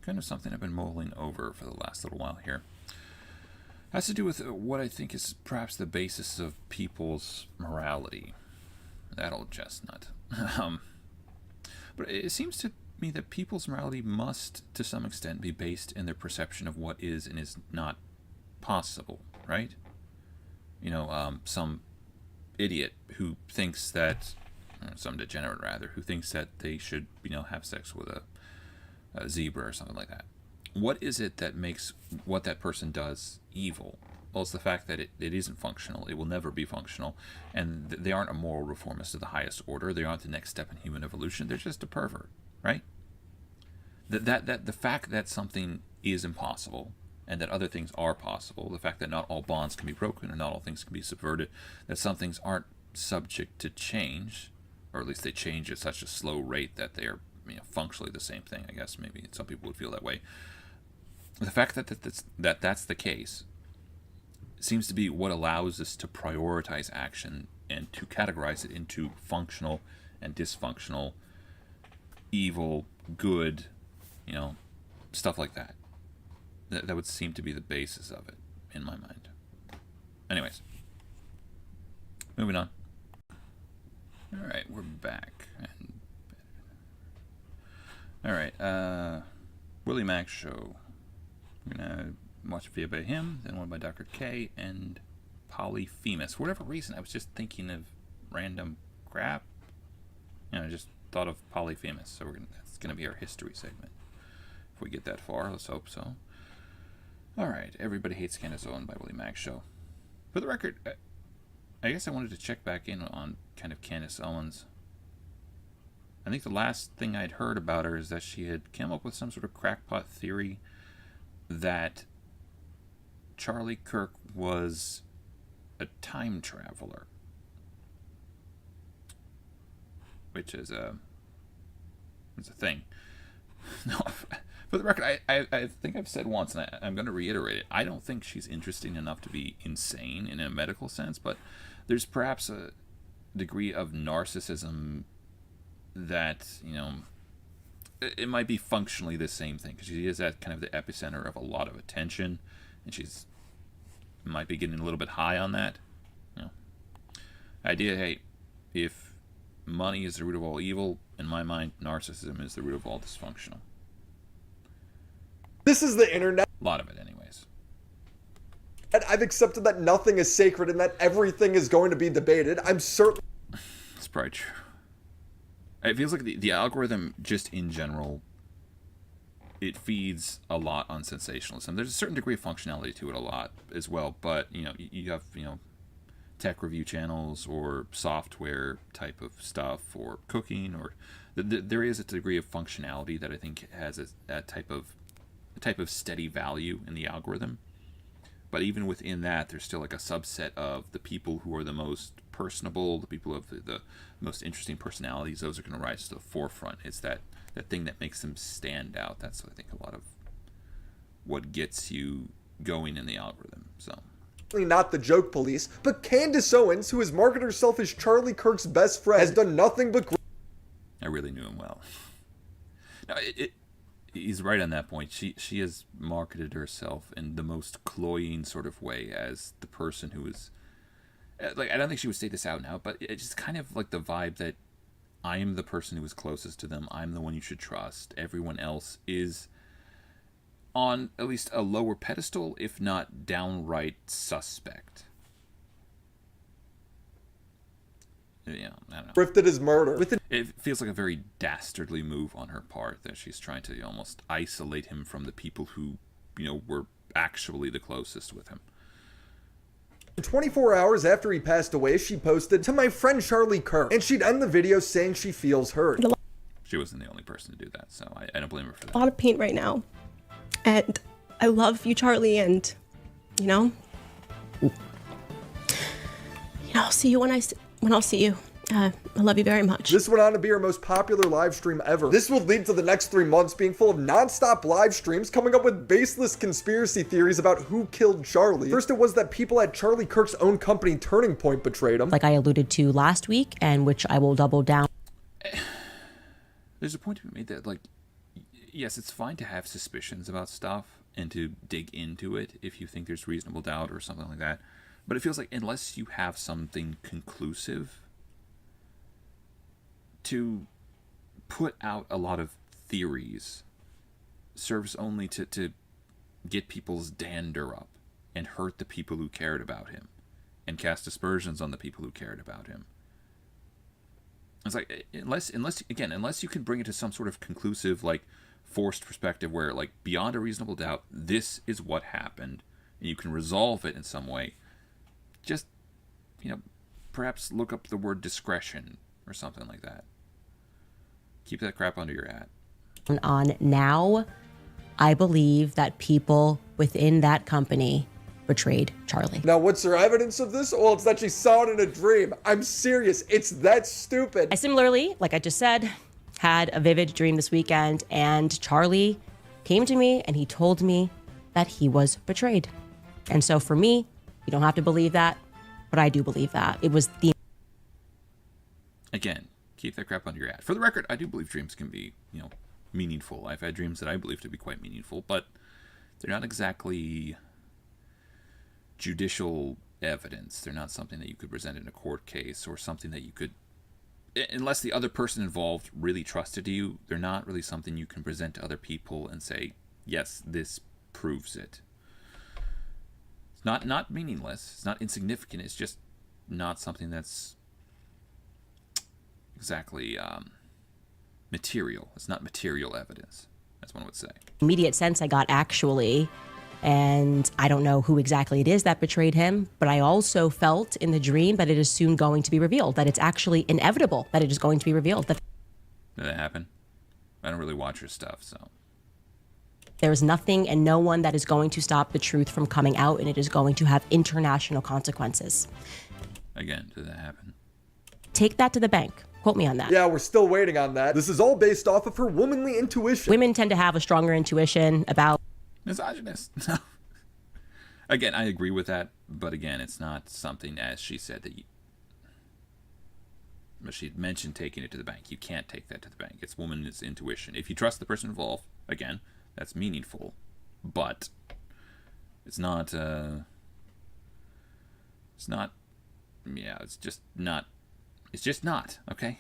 kind of something I've been mulling over for the last little while here. It has to do with what I think is perhaps the basis of people's morality. That old chestnut. But it seems to me that people's morality must, to some extent, be based in their perception of what is and is not possible, right? You know, some idiot who thinks that, some degenerate rather, who thinks that they should, have sex with a zebra or something like that. What is it that makes what that person does evil? Well, it's the fact that it isn't functional. It will never be functional. And they aren't a moral reformist of the highest order. They aren't the next step in human evolution. They're just a pervert, right? That the fact that something is impossible and that other things are possible, the fact that not all bonds can be broken and not all things can be subverted, that some things aren't subject to change, or at least they change at such a slow rate that they are functionally the same thing. I guess maybe some people would feel that way. The fact that that's the case seems to be what allows us to prioritize action and to categorize it into functional and dysfunctional, evil, good, stuff like that. That would seem to be the basis of it, in my mind. Anyways, moving on. All right, we're back. All right, Willie Mack Show. We're going to watch a video by him, then one by Dr. K, and Polyphemus. For whatever reason, I was just thinking of random crap. I just thought of Polyphemus, so that's going to be our history segment. If we get that far, let's hope so. All right, Everybody Hates Candace Owen by Willie Mack Show. For the record, I guess I wanted to check back in on kind of Candace Owens. I think the last thing I'd heard about her is that she had come up with some sort of crackpot theory that Charlie Kirk was a time traveler, which is it's a thing. No, for the record, I think I've said once, and I'm going to reiterate it. I don't think she's interesting enough to be insane in a medical sense, but there's perhaps a degree of narcissism that, it might be functionally the same thing, because she is at kind of the epicenter of a lot of attention, and she's might be getting a little bit high on that. Idea, hey, if money is the root of all evil, in my mind, narcissism is the root of all dysfunctional. This is the internet. A lot of it, anyways. And I've accepted that nothing is sacred and that everything is going to be debated. I'm certain. It's probably true. It feels like the algorithm, just in general, it feeds a lot on sensationalism. There's a certain degree of functionality to it, a lot as well. But you have tech review channels or software type of stuff, or cooking, or there is a degree of functionality that I think has a type of steady value in the algorithm. But even within that, there's still like a subset of the people who are the most personable, the people of the most interesting personalities. Those are going to rise to the forefront. It's that thing that makes them stand out. That's, I think, a lot of what gets you going in the algorithm. So, not the joke police, but Candace Owens, who has marketed herself as Charlie Kirk's best friend, has done nothing but. I really knew him well. No, he's right on that point. She has marketed herself in the most cloying sort of way as the person who is, like, I don't think she would say this out now, but it's just kind of like the vibe that I am the person who is closest to them. I'm the one you should trust. Everyone else is on at least a lower pedestal, if not downright suspect. Yeah, I don't know. Grifted his murder. It feels like a very dastardly move on her part, that she's trying to almost isolate him from the people who, were actually the closest with him. 24 hours after he passed away, she posted, "To my friend Charlie Kirk," and she'd end the video saying she feels hurt. She wasn't the only person to do that, so I don't blame her for that. A lot of pain right now, and I love you, Charlie, and I'll see you when I'll see you. I love you very much. This went on to be her most popular live stream ever. This will lead to the next 3 months being full of non-stop live streams, coming up with baseless conspiracy theories about who killed Charlie. First, it was that people at Charlie Kirk's own company, Turning Point, betrayed him. Like I alluded to last week, and which I will double down. There's a point to be made that, like, yes, it's fine to have suspicions about stuff and to dig into it if you think there's reasonable doubt or something like that. But it feels like unless you have something conclusive, to put out a lot of theories serves only to get people's dander up and hurt the people who cared about him and cast aspersions on the people who cared about him. It's like, unless you can bring it to some sort of conclusive, like, forced perspective where, like, beyond a reasonable doubt, this is what happened, and you can resolve it in some way, just, perhaps look up the word discretion or something like that. Keep that crap under your hat. On now, I believe that people within that company betrayed Charlie. Now, what's her evidence of this? Well, it's that she saw it in a dream. I'm serious. It's that stupid. I similarly, like I just said, had a vivid dream this weekend, and Charlie came to me and he told me that he was betrayed. And so for me, you don't have to believe that, but I do believe that. It was the... Again, keep that crap under your hat. For the record, I do believe dreams can be, meaningful. I've had dreams that I believe to be quite meaningful, but they're not exactly judicial evidence. They're not something that you could present in a court case or something that you could, unless the other person involved really trusted you, they're not really something you can present to other people and say, yes, this proves it. It's not meaningless. It's not insignificant. It's just not something that's exactly material. It's not material evidence, as one would say. Immediate sense I got actually, and I don't know who exactly it is that betrayed him, but I also felt in the dream that it is soon going to be revealed, that it's actually inevitable that it is going to be revealed. That Did that happen? I don't really watch her stuff, so. there is nothing and no one that is going to stop the truth from coming out, and it is going to have international consequences. Again, did that happen? Take that to the bank. Quote me on that. Yeah, we're still waiting on that. This is all based off of her womanly intuition. Women tend to have a stronger intuition about Misogynist. Again, I agree with that, but again, it's not something, as she said, that she mentioned taking it to the bank. You can't take that to the bank. It's woman's intuition. If you trust the person involved, again, that's meaningful, but it's not, it's just not, okay?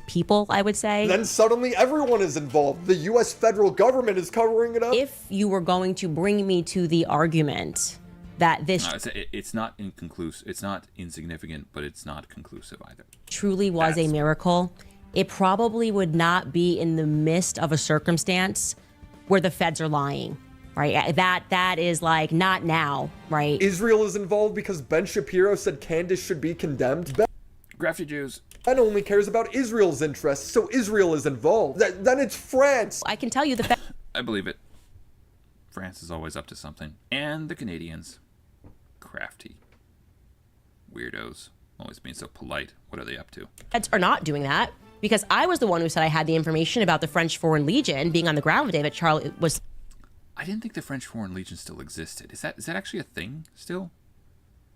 people, I would say. Then suddenly everyone is involved. The US federal government is covering it up. If you were going to bring me to the argument that this It's not inconclusive. It's not insignificant, but it's not conclusive either. truly was a miracle, it probably would not be in the midst of a circumstance where the feds are lying, right? That is like not now, right? Israel is involved because Ben Shapiro said Candace should be condemned. Grafty Jews. Ben only cares about Israel's interests, so Israel is involved. Then it's France. I can tell you the I believe it. France is always up to something. And the Canadians. Crafty. Weirdos. Always being so polite. What are they up to? feds are not doing that, because I was the one who said I had the information about the French Foreign Legion being on the ground the day that Charlie was. I didn't think the French Foreign Legion still existed. Is that actually a thing still?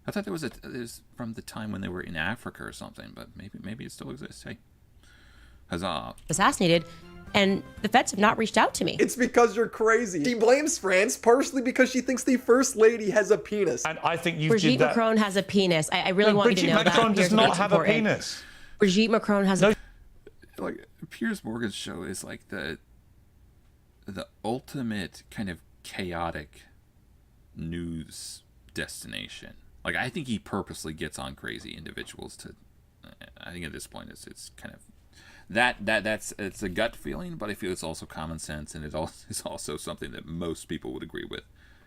I thought there was from the time when they were in Africa or something, but maybe it still exists. Hey, huzzah! Assassinated, and the feds have not reached out to me. It's because you're crazy. She blames France partially because she thinks the first lady has a penis. And I think you Brigitte did that. Macron has a penis. I really want you to know Brigitte Macron that. does Here's not what's have a important. penis. Brigitte Macron has a Like Piers Morgan's show is like the ultimate kind of chaotic news destination. Like, I think he purposely gets on crazy individuals to. I think at this point it's kind of it's a gut feeling, but I feel it's also common sense, and it is also something that most people would agree with.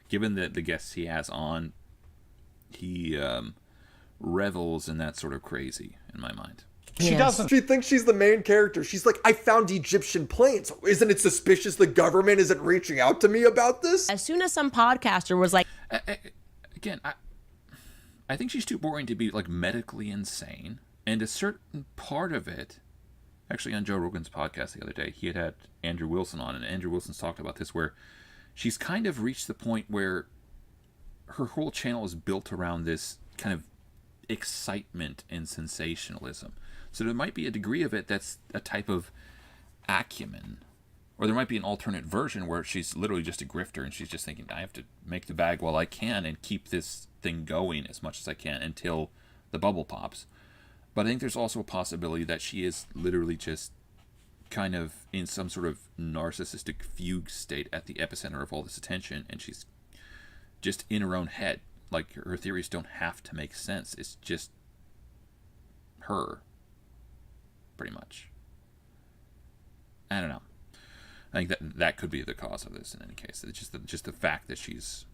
Given the guests he has on, he revels in that sort of crazy in my mind. She doesn't. She thinks she's the main character. She's like, I found Egyptian planes. Isn't it suspicious the government isn't reaching out to me about this? As soon as some podcaster was like, Again, I think she's too boring to be like medically insane, and a certain part of it. Actually, on Joe Rogan's podcast the other day, he had Andrew Wilson on, and Andrew Wilson's talked about this, where she's kind of reached the point where her whole channel is built around this kind of excitement and sensationalism. So there might be a degree of it that's a type of acumen Or there might be an alternate version where she's literally just a grifter and she's just thinking, I have to make the bag while I can and keep this thing going as much as I can until the bubble pops. But I think there's also a possibility that she is literally just kind of in some sort of narcissistic fugue state at the epicenter of all this attention, and she's just in her own head. Like, her theories don't have to make sense. It's just her, pretty much. I don't know. I think that could be the cause of this in any case. It's just the fact that she's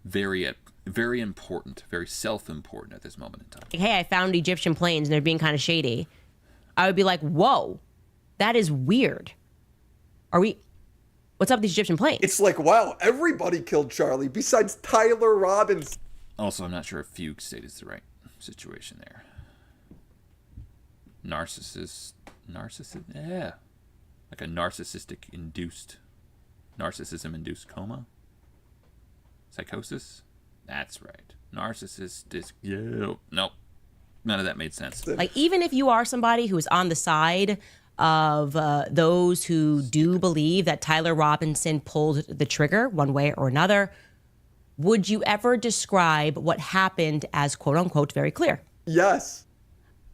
very important, very self-important at this moment in time. Like, hey, I found Egyptian planes and they're being kind of shady. I would be like, whoa, that is weird. What's up with these Egyptian planes? It's like, wow, everybody killed Charlie besides Tyler Robbins. Also, I'm not sure if fugue state is the right situation there. Narcissism, yeah. Like a narcissism-induced coma? Psychosis? That's right. Yeah. Nope. None of that made sense. Like, even if you are somebody who is on the side of those who do believe that Tyler Robinson pulled the trigger one way or another, would you ever describe what happened as quote-unquote very clear? Yes.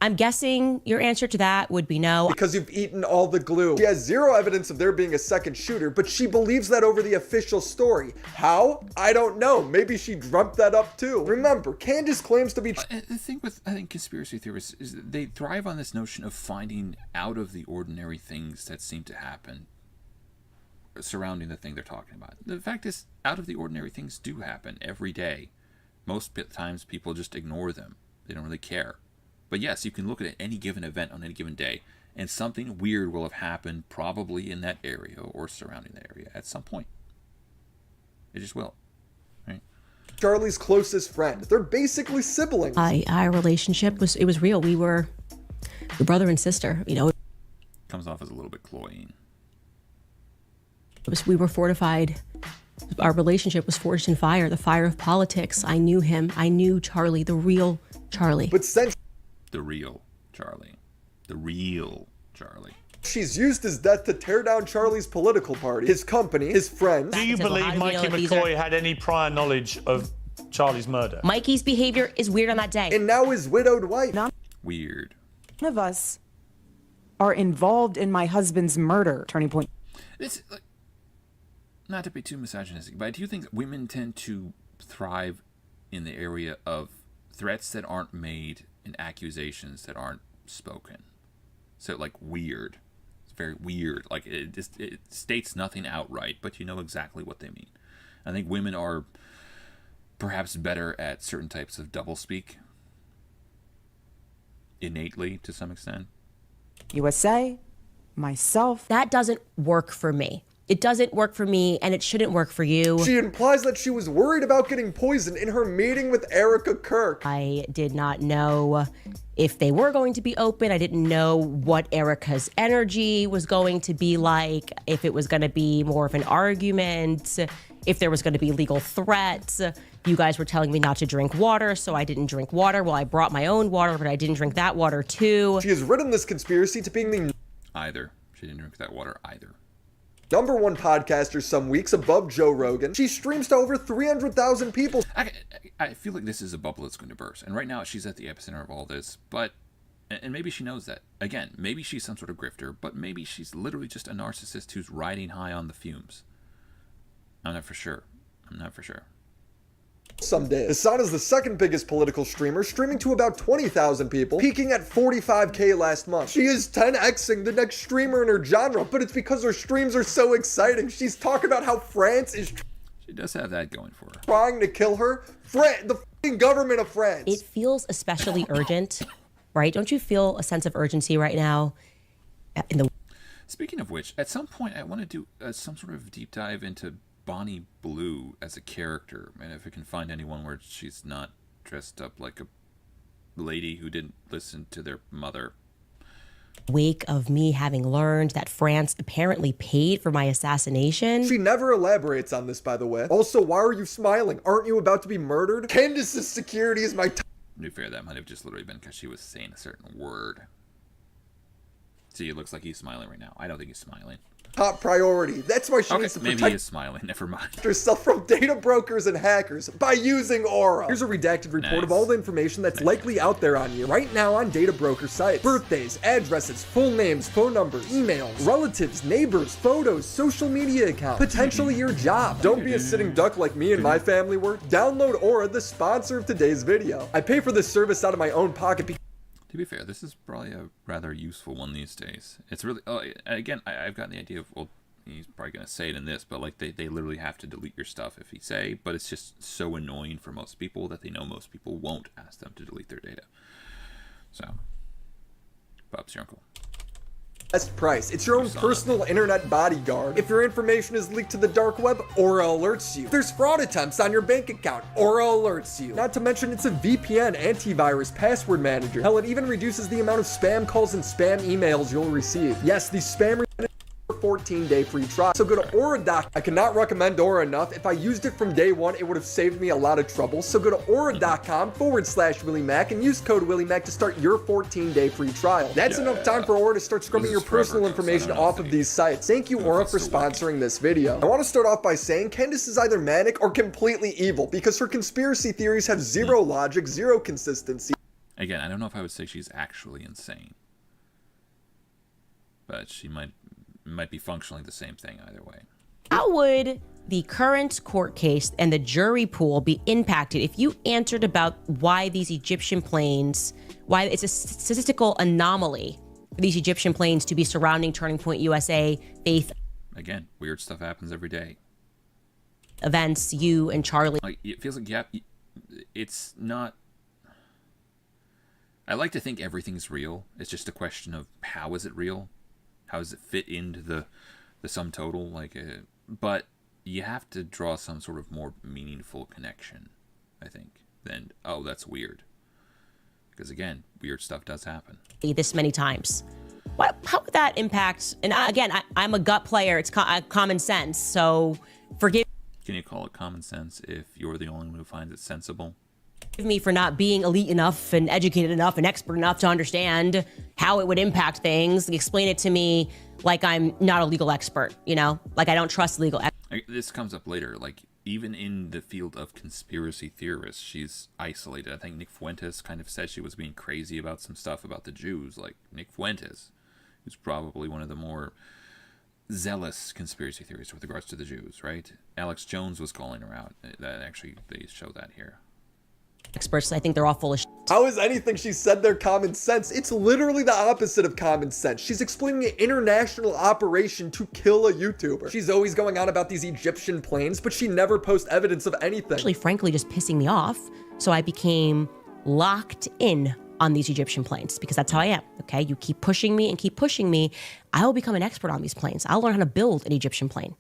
I'm guessing your answer to that would be no. Because you've eaten all the glue. She has zero evidence of there being a second shooter, but she believes that over the official story. How? I don't know. Maybe she dreamt that up too. Remember, Candace claims to be... The thing with, I think, conspiracy theorists is that they thrive on this notion of finding out of the ordinary things that seem to happen surrounding the thing they're talking about. The fact is, out of the ordinary things do happen every day. Most times people just ignore them. They don't really care. But yes, you can look at any given event on any given day, and something weird will have happened probably in that area or surrounding that area at some point. It just will, right? Charlie's closest friend. They're basically siblings. Our relationship was real. We were brother and sister, you know. Comes off as a little bit cloying. We were fortified. Our relationship was forged in fire, the fire of politics. I knew him. I knew Charlie, the real Charlie. But since The real Charlie. The real Charlie. she's used his death to tear down Charlie's political party, his company, his friends. Do you Well, how believe do we know Mikey that these McCoy had any prior knowledge of Charlie's murder? Mikey's behavior is weird on that day. And now his widowed wife. Weird. None of us are involved in my husband's murder. Turning point. It's like, not to be too misogynistic, but I do think that women tend to thrive in the area of threats that aren't made and accusations that aren't spoken. So, like, weird. It's very weird. Like, it states nothing outright, but you know exactly what they mean. I think women are perhaps better at certain types of doublespeak, innately to some extent. USA, myself. That doesn't work for me. It doesn't work for me, and it shouldn't work for you. She implies that she was worried about getting poisoned in her meeting with Erica Kirk. I did not know if they were going to be open. I didn't know what Erica's energy was going to be like, if it was going to be more of an argument, if there was going to be legal threats. You guys were telling me not to drink water, so I didn't drink water. Well, I brought my own water, but I didn't drink that water too. She has ridden this conspiracy to being the Either. She didn't drink that water either. #1 podcaster some weeks above Joe Rogan. She streams to over 300,000 people. I feel like this is a bubble that's going to burst. And right now she's at the epicenter of all this. But, and maybe she knows that. Again, maybe she's some sort of grifter, but maybe she's literally just a narcissist who's riding high on the fumes. I'm not for sure. Someday. Hassan is the second biggest political streamer, streaming to about 20,000 people, peaking at 45K last month. She is 10xing the next streamer in her genre, but it's because her streams are so exciting. She's talking about how France is She does have that going for her. trying to kill her. The f***ing government of France. It feels especially urgent, right? Don't you feel a sense of urgency right now? Speaking of which, at some point I want to do some sort of deep dive into Bonnie Blue as a character, and if I can find anyone where she's not dressed up like a lady who didn't listen to their mother. Wake of me having learned that France apparently paid for my assassination. She never elaborates on this, by the way. Also, why are you smiling? Aren't you about to be murdered? Candace's security is my To be fair, that might have just literally been because she was saying a certain word. See, it looks like he's smiling right now. I don't think he's smiling. top priority. That's why she Okay, needs to maybe he protect is smiling. Never mind. herself from data brokers and hackers by using Aura. Here's a redacted report of Nice. all the information that's likely out there on you right now on data broker sites. Birthdays, addresses, full names, phone numbers, emails, relatives, neighbors, photos, social media accounts, potentially your job. Don't be a sitting duck like me and my family were. Download Aura, the sponsor of today's video. I pay for this service out of my own pocket because To be fair, this is probably a rather useful one these days. It's really, again, I've gotten the idea of, well, he's probably going to say it in this, but like they literally have to delete your stuff if he say, but it's just so annoying for most people that they know most people won't ask them to delete their data. So, Bob's your uncle. best price. It's your own personal internet bodyguard. If your information is leaked to the dark web, Aura alerts you. If there's fraud attempts on your bank account, Aura alerts you. Not to mention it's a VPN, antivirus, password manager. Hell, it even reduces the amount of spam calls and spam emails you'll receive. Yes, these spam 14-day free trial. So go to Aura.com. I cannot recommend Aura enough. If I used it from day one, it would have saved me a lot of trouble. So go to Aura.com/WillyMac and use code WillyMac to start your 14-day free trial. That's enough time for Aura to start scrubbing your personal information off of these sites. Thank you, Aura, for sponsoring this video. I want to start off by saying Candace is either manic or completely evil because her conspiracy theories have zero logic, zero consistency. Again, I don't know if I would say she's actually insane, but she might be functionally the same thing either way. How would the current court case and the jury pool be impacted if you answered about why these Egyptian planes, why it's a statistical anomaly for these Egyptian planes to be surrounding Turning Point USA, Faith Again, weird stuff happens every day. events, you and Charlie? Like, it feels like, yeah, it's not. I like to think everything's real. It's just a question of how is it real? How does it fit into the sum total? But you have to draw some sort of more meaningful connection, I think, than, oh, that's weird. Because again, weird stuff does happen. This many times. How would that impact? And again, I'm a gut player. It's common sense. So forgive Can you call it common sense if you're the only one who finds it sensible? me for not being elite enough and educated enough and expert enough to understand how it would impact things. Explain it to me like I'm not a legal expert, you know? Like I don't trust legal experts. This comes up later. Like, even in the field of conspiracy theorists, she's isolated. I think Nick Fuentes kind of said she was being crazy about some stuff about the Jews. Like, Nick Fuentes, who's probably one of the more zealous conspiracy theorists with regards to the Jews, right? Alex Jones was calling her out. That actually, they show that here. Experts, I think they're all full of shit. How is anything she said there common sense? It's literally the opposite of common sense. She's explaining an international operation to kill a YouTuber. She's always going on about these Egyptian planes, but she never posts evidence of anything. Actually, frankly, just pissing me off. So I became locked in on these Egyptian planes because that's how I am. Okay, you keep pushing me and keep pushing me, I will become an expert on these planes. I'll learn how to build an Egyptian plane.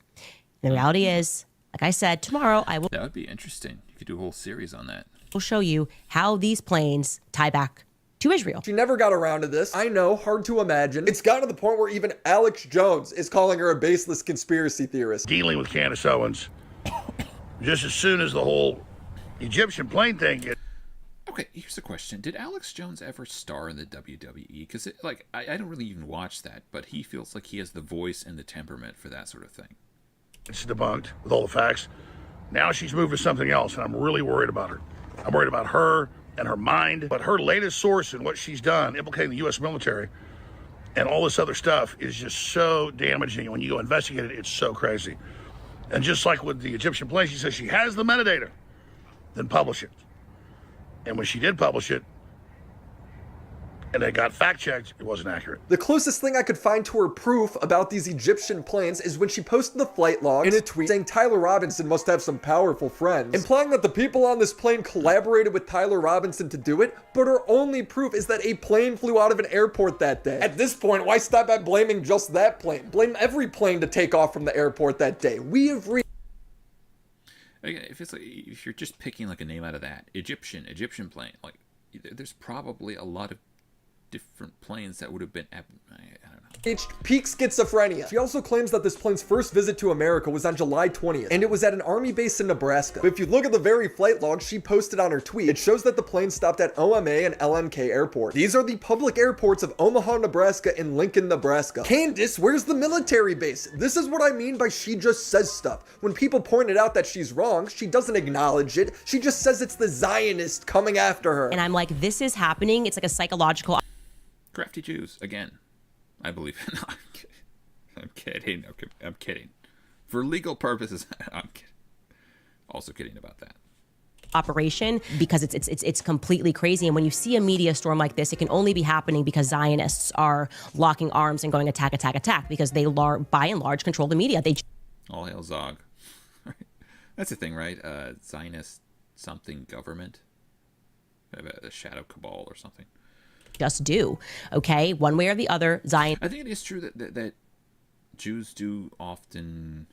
And the reality is, like I said, tomorrow I will That would be interesting. You could do a whole series on that. show you how these planes tie back to Israel. She never got around to this. I know, hard to imagine. It's gotten to the point where even Alex Jones is calling her a baseless conspiracy theorist. Dealing with Candace Owens, just as soon as the whole Egyptian plane thing gets. Okay, here's the question. Did Alex Jones ever star in the WWE? Because, I don't really even watch that, but he feels like he has the voice and the temperament for that sort of thing. It's debunked with all the facts. Now she's moved to something else, and I'm really worried about her. I'm worried about her and her mind. But her latest source and what she's done, implicating the U.S. military and all this other stuff, is just so damaging. And when you go investigate it, it's so crazy. And just like with the Egyptian plane, she says she has the metadata, then publish it. And when she did publish it, and it got fact-checked, it wasn't accurate. The closest thing I could find to her proof about these Egyptian planes is when she posted the flight log in a tweet saying Tyler Robinson must have some powerful friends, implying that the people on this plane collaborated with Tyler Robinson to do it, but her only proof is that a plane flew out of an airport that day. At this point, why stop at blaming just that plane? Blame every plane to take off from the airport that day. We have If you're just picking like a name out of that, Egyptian plane, like there's probably a lot of different planes that would have been, I don't know. peak schizophrenia. She also claims that this plane's first visit to America was on July 20th, and it was at an army base in Nebraska. But if you look at the very flight log she posted on her tweet, it shows that the plane stopped at OMA and LMK Airport. These are the public airports of Omaha, Nebraska and Lincoln, Nebraska. Candace, where's the military base? This is what I mean by she just says stuff. When people pointed out that she's wrong, she doesn't acknowledge it. She just says it's the Zionist coming after her. And I'm like, this is happening. It's like a psychological. Crafty Jews, again. I believe it. No, I'm kidding. I'm kidding. For legal purposes, I'm kidding. Also kidding about that. Operation, because it's completely crazy. And when you see a media storm like this, it can only be happening because Zionists are locking arms and going attack, because they by and large control the media. They All hail Zog. That's the thing, right? Zionist something government, a shadow cabal or something. just do, okay? One way or the other, Zion. I think it is true that Jews do often.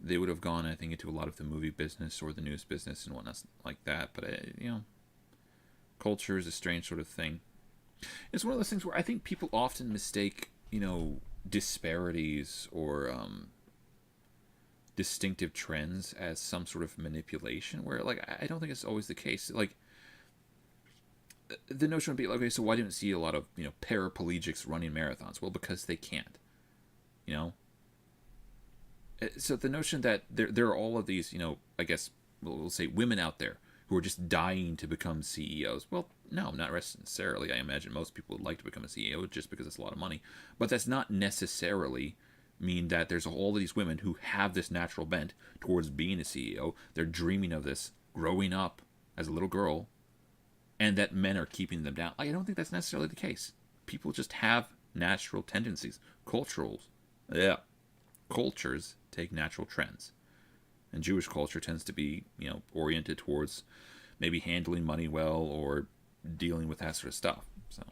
They would have gone, I think, into a lot of the movie business or the news business and whatnot like that. But culture is a strange sort of thing. It's one of those things where I think people often mistake, disparities or distinctive trends as some sort of manipulation. Where, I don't think it's always the case. The notion would be, okay, so why didn't we see a lot of paraplegics running marathons? Well, because they can't. So the notion that there are all of these, I guess we'll say women out there who are just dying to become CEOs. Well, no, not necessarily. I imagine most people would like to become a CEO just because it's a lot of money. But that's not necessarily mean that there's all of these women who have this natural bent towards being a CEO. They're dreaming of this growing up as a little girl, and that men are keeping them down. I don't think that's necessarily the case. People just have natural tendencies. Cultures take natural trends. And Jewish culture tends to be, oriented towards maybe handling money well or dealing with that sort of stuff. So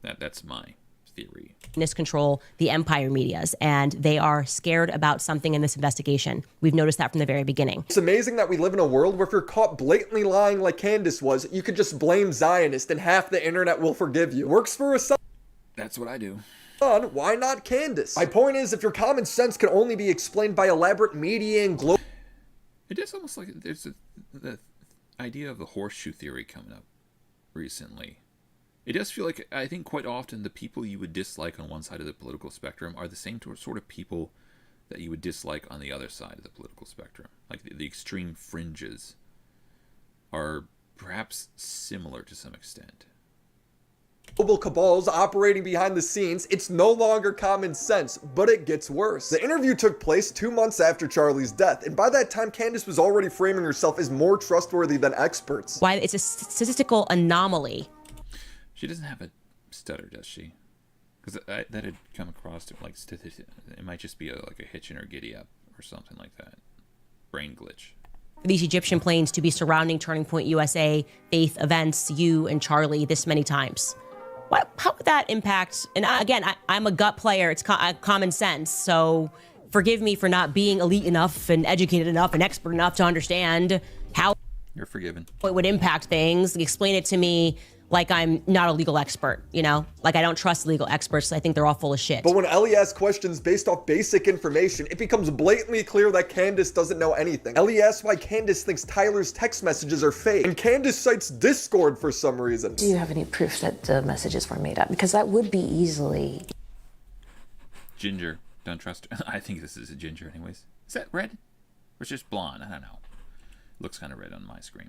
that's my theory. Control the empire medias, and they are scared about something in this investigation. We've noticed that from the very beginning. It's amazing that we live in a world where if you're caught blatantly lying like Candace was, you could just blame Zionist and half the internet will forgive you. Works for a son. That's what I do. Why not Candace? My point is, if your common sense can only be explained by elaborate media and global... It is almost like there's the idea of the horseshoe theory coming up recently. It does feel like, I think quite often the people you would dislike on one side of the political spectrum are the same sort of people that you would dislike on the other side of the political spectrum. Like the extreme fringes are perhaps similar to some extent. Global cabals operating behind the scenes, it's no longer common sense, but it gets worse. The interview took place 2 months after Charlie's death, and by that time, Candace was already framing herself as more trustworthy than experts. Why it's a statistical anomaly. She doesn't have a stutter, does she? Because that had come across to it might just be a hitch in her giddy up or something like that. Brain glitch. These Egyptian planes to be surrounding Turning Point USA faith events, you and Charlie, this many times. How would that impact? And again, I'm a gut player. It's common sense. So forgive me for not being elite enough and educated enough and expert enough to understand how You're forgiven. It would impact things. Explain it to me like I'm not a legal expert, Like I don't trust legal experts. I think they're all full of shit. But when Ellie asks questions based off basic information, it becomes blatantly clear that Candace doesn't know anything. Ellie asks why Candace thinks Tyler's text messages are fake, and Candace cites Discord for some reason. Do you have any proof that the messages were made up? Because that would be easily... Ginger. Don't trust her. I think this is a ginger anyways. Is that red? Or is it just blonde? I don't know. Looks kind of red on my screen.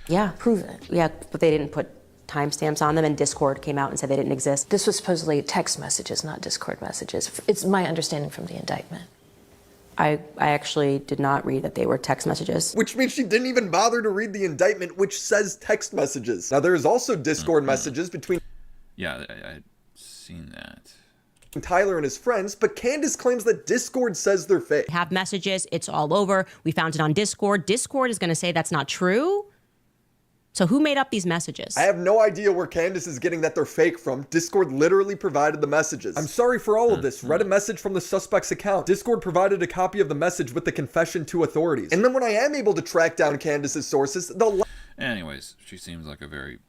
Yeah, prove it. Yeah, but they didn't put timestamps on them, and Discord came out and said they didn't exist. This was supposedly text messages, not Discord messages. It's my understanding from the indictment. I actually did not read that they were text messages. Which means she didn't even bother to read the indictment, which says text messages. Now, there is also Discord messages between... Yeah, I've seen that. Tyler and his friends, but Candace claims that Discord says they're fake. Have messages, it's all over. We found it on Discord. Discord is going to say that's not true. So who made up these messages? I have no idea where Candace is getting that they're fake from. Discord literally provided the messages. I'm sorry for all of this. Read a message from the suspect's account. Discord provided a copy of the message with the confession to authorities. And then when I am able to track down Candace's sources, they'll... Anyways, she seems like a very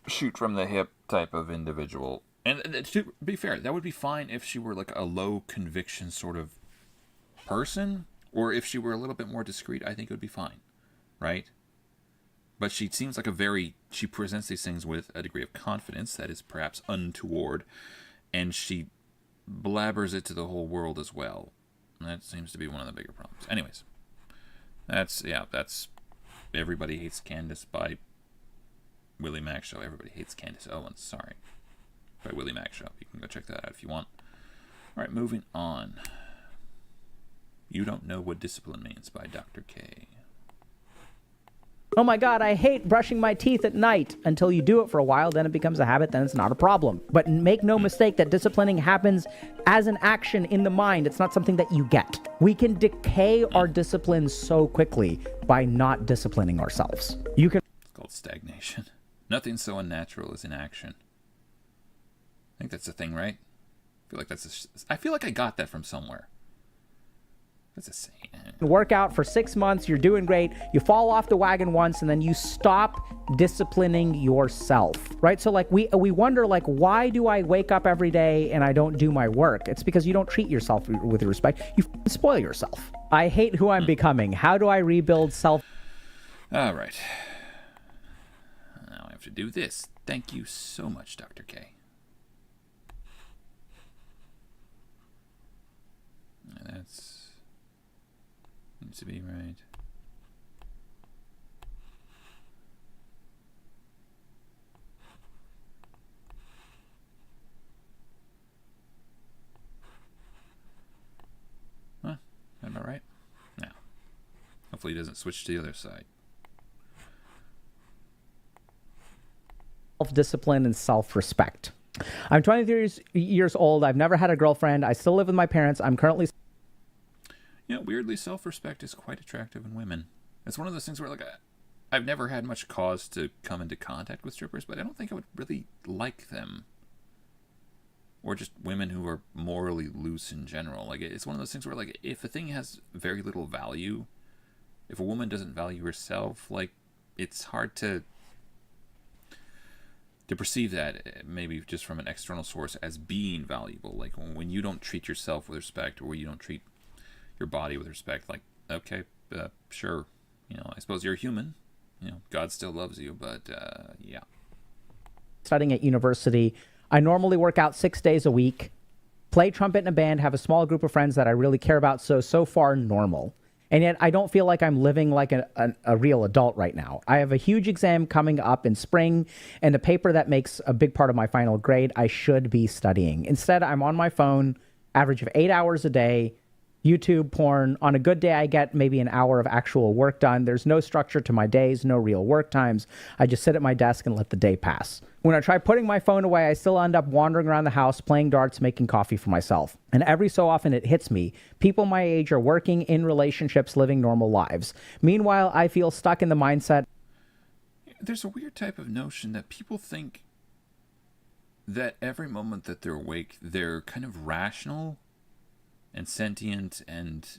shoot from the hip type of individual. And to be fair, that would be fine if she were like a low conviction sort of person, or if she were a little bit more discreet. I think it would be fine, right? But she seems like she presents these things with a degree of confidence that is perhaps untoward, and she blabbers it to the whole world as well. And that seems to be one of the bigger problems. Anyways, that's Everybody Hates Candace by Willie Mack Show. Everybody Hates Candace Owens, sorry. By Willie Mack Show. You can go check that out if you want. All right, moving on. You Don't Know What Discipline Means by Dr. K. Oh my God, I hate brushing my teeth at night. Until you do it for a while, then it becomes a habit, then it's not a problem. But make no mistake that disciplining happens as an action in the mind. It's not something that you get. We can decay our discipline so quickly by not disciplining ourselves. It's called stagnation. Nothing so unnatural as inaction. I think that's the thing, right? I feel like I got that from somewhere. That's a saying. Work out for 6 months, you're doing great, you fall off the wagon once, and then you stop disciplining yourself, right? So like we wonder, like, why do I wake up every day and I don't do my work? It's because you don't treat yourself with respect. You spoil yourself. I hate who I'm becoming. How do I rebuild self? All right. Now I have to do this. Thank you so much, Dr. K. That's needs to be right. Huh? Am I right? No. Hopefully he doesn't switch to the other side. Self-discipline and self-respect. I'm 23 years old. I've never had a girlfriend. I still live with my parents. I'm currently... Weirdly, self-respect is quite attractive in women. It's one of those things where, like, I've never had much cause to come into contact with strippers, but I don't think I would really like them. Or just women who are morally loose in general. Like, it's one of those things where, like, if a thing has very little value, if a woman doesn't value herself, like, it's hard to perceive that, maybe just from an external source, as being valuable. Like, when you don't treat yourself with respect, or when you don't treat your body with respect, like, okay, sure, I suppose you're a human, God still loves you, but yeah. Studying at university, I normally work out 6 days a week, play trumpet in a band, have a small group of friends that I really care about, so far normal. And yet I don't feel like I'm living like a real adult right now. I have a huge exam coming up in spring and a paper that makes a big part of my final grade. I should be studying. Instead, I'm on my phone, average of 8 hours a day, YouTube, porn. On a good day, I get maybe an hour of actual work done. There's no structure to my days, no real work times. I just sit at my desk and let the day pass. When I try putting my phone away, I still end up wandering around the house, playing darts, making coffee for myself. And every so often it hits me. People my age are working in relationships, living normal lives. Meanwhile, I feel stuck in the mindset. There's a weird type of notion that people think that every moment that they're awake, they're kind of rational and sentient and,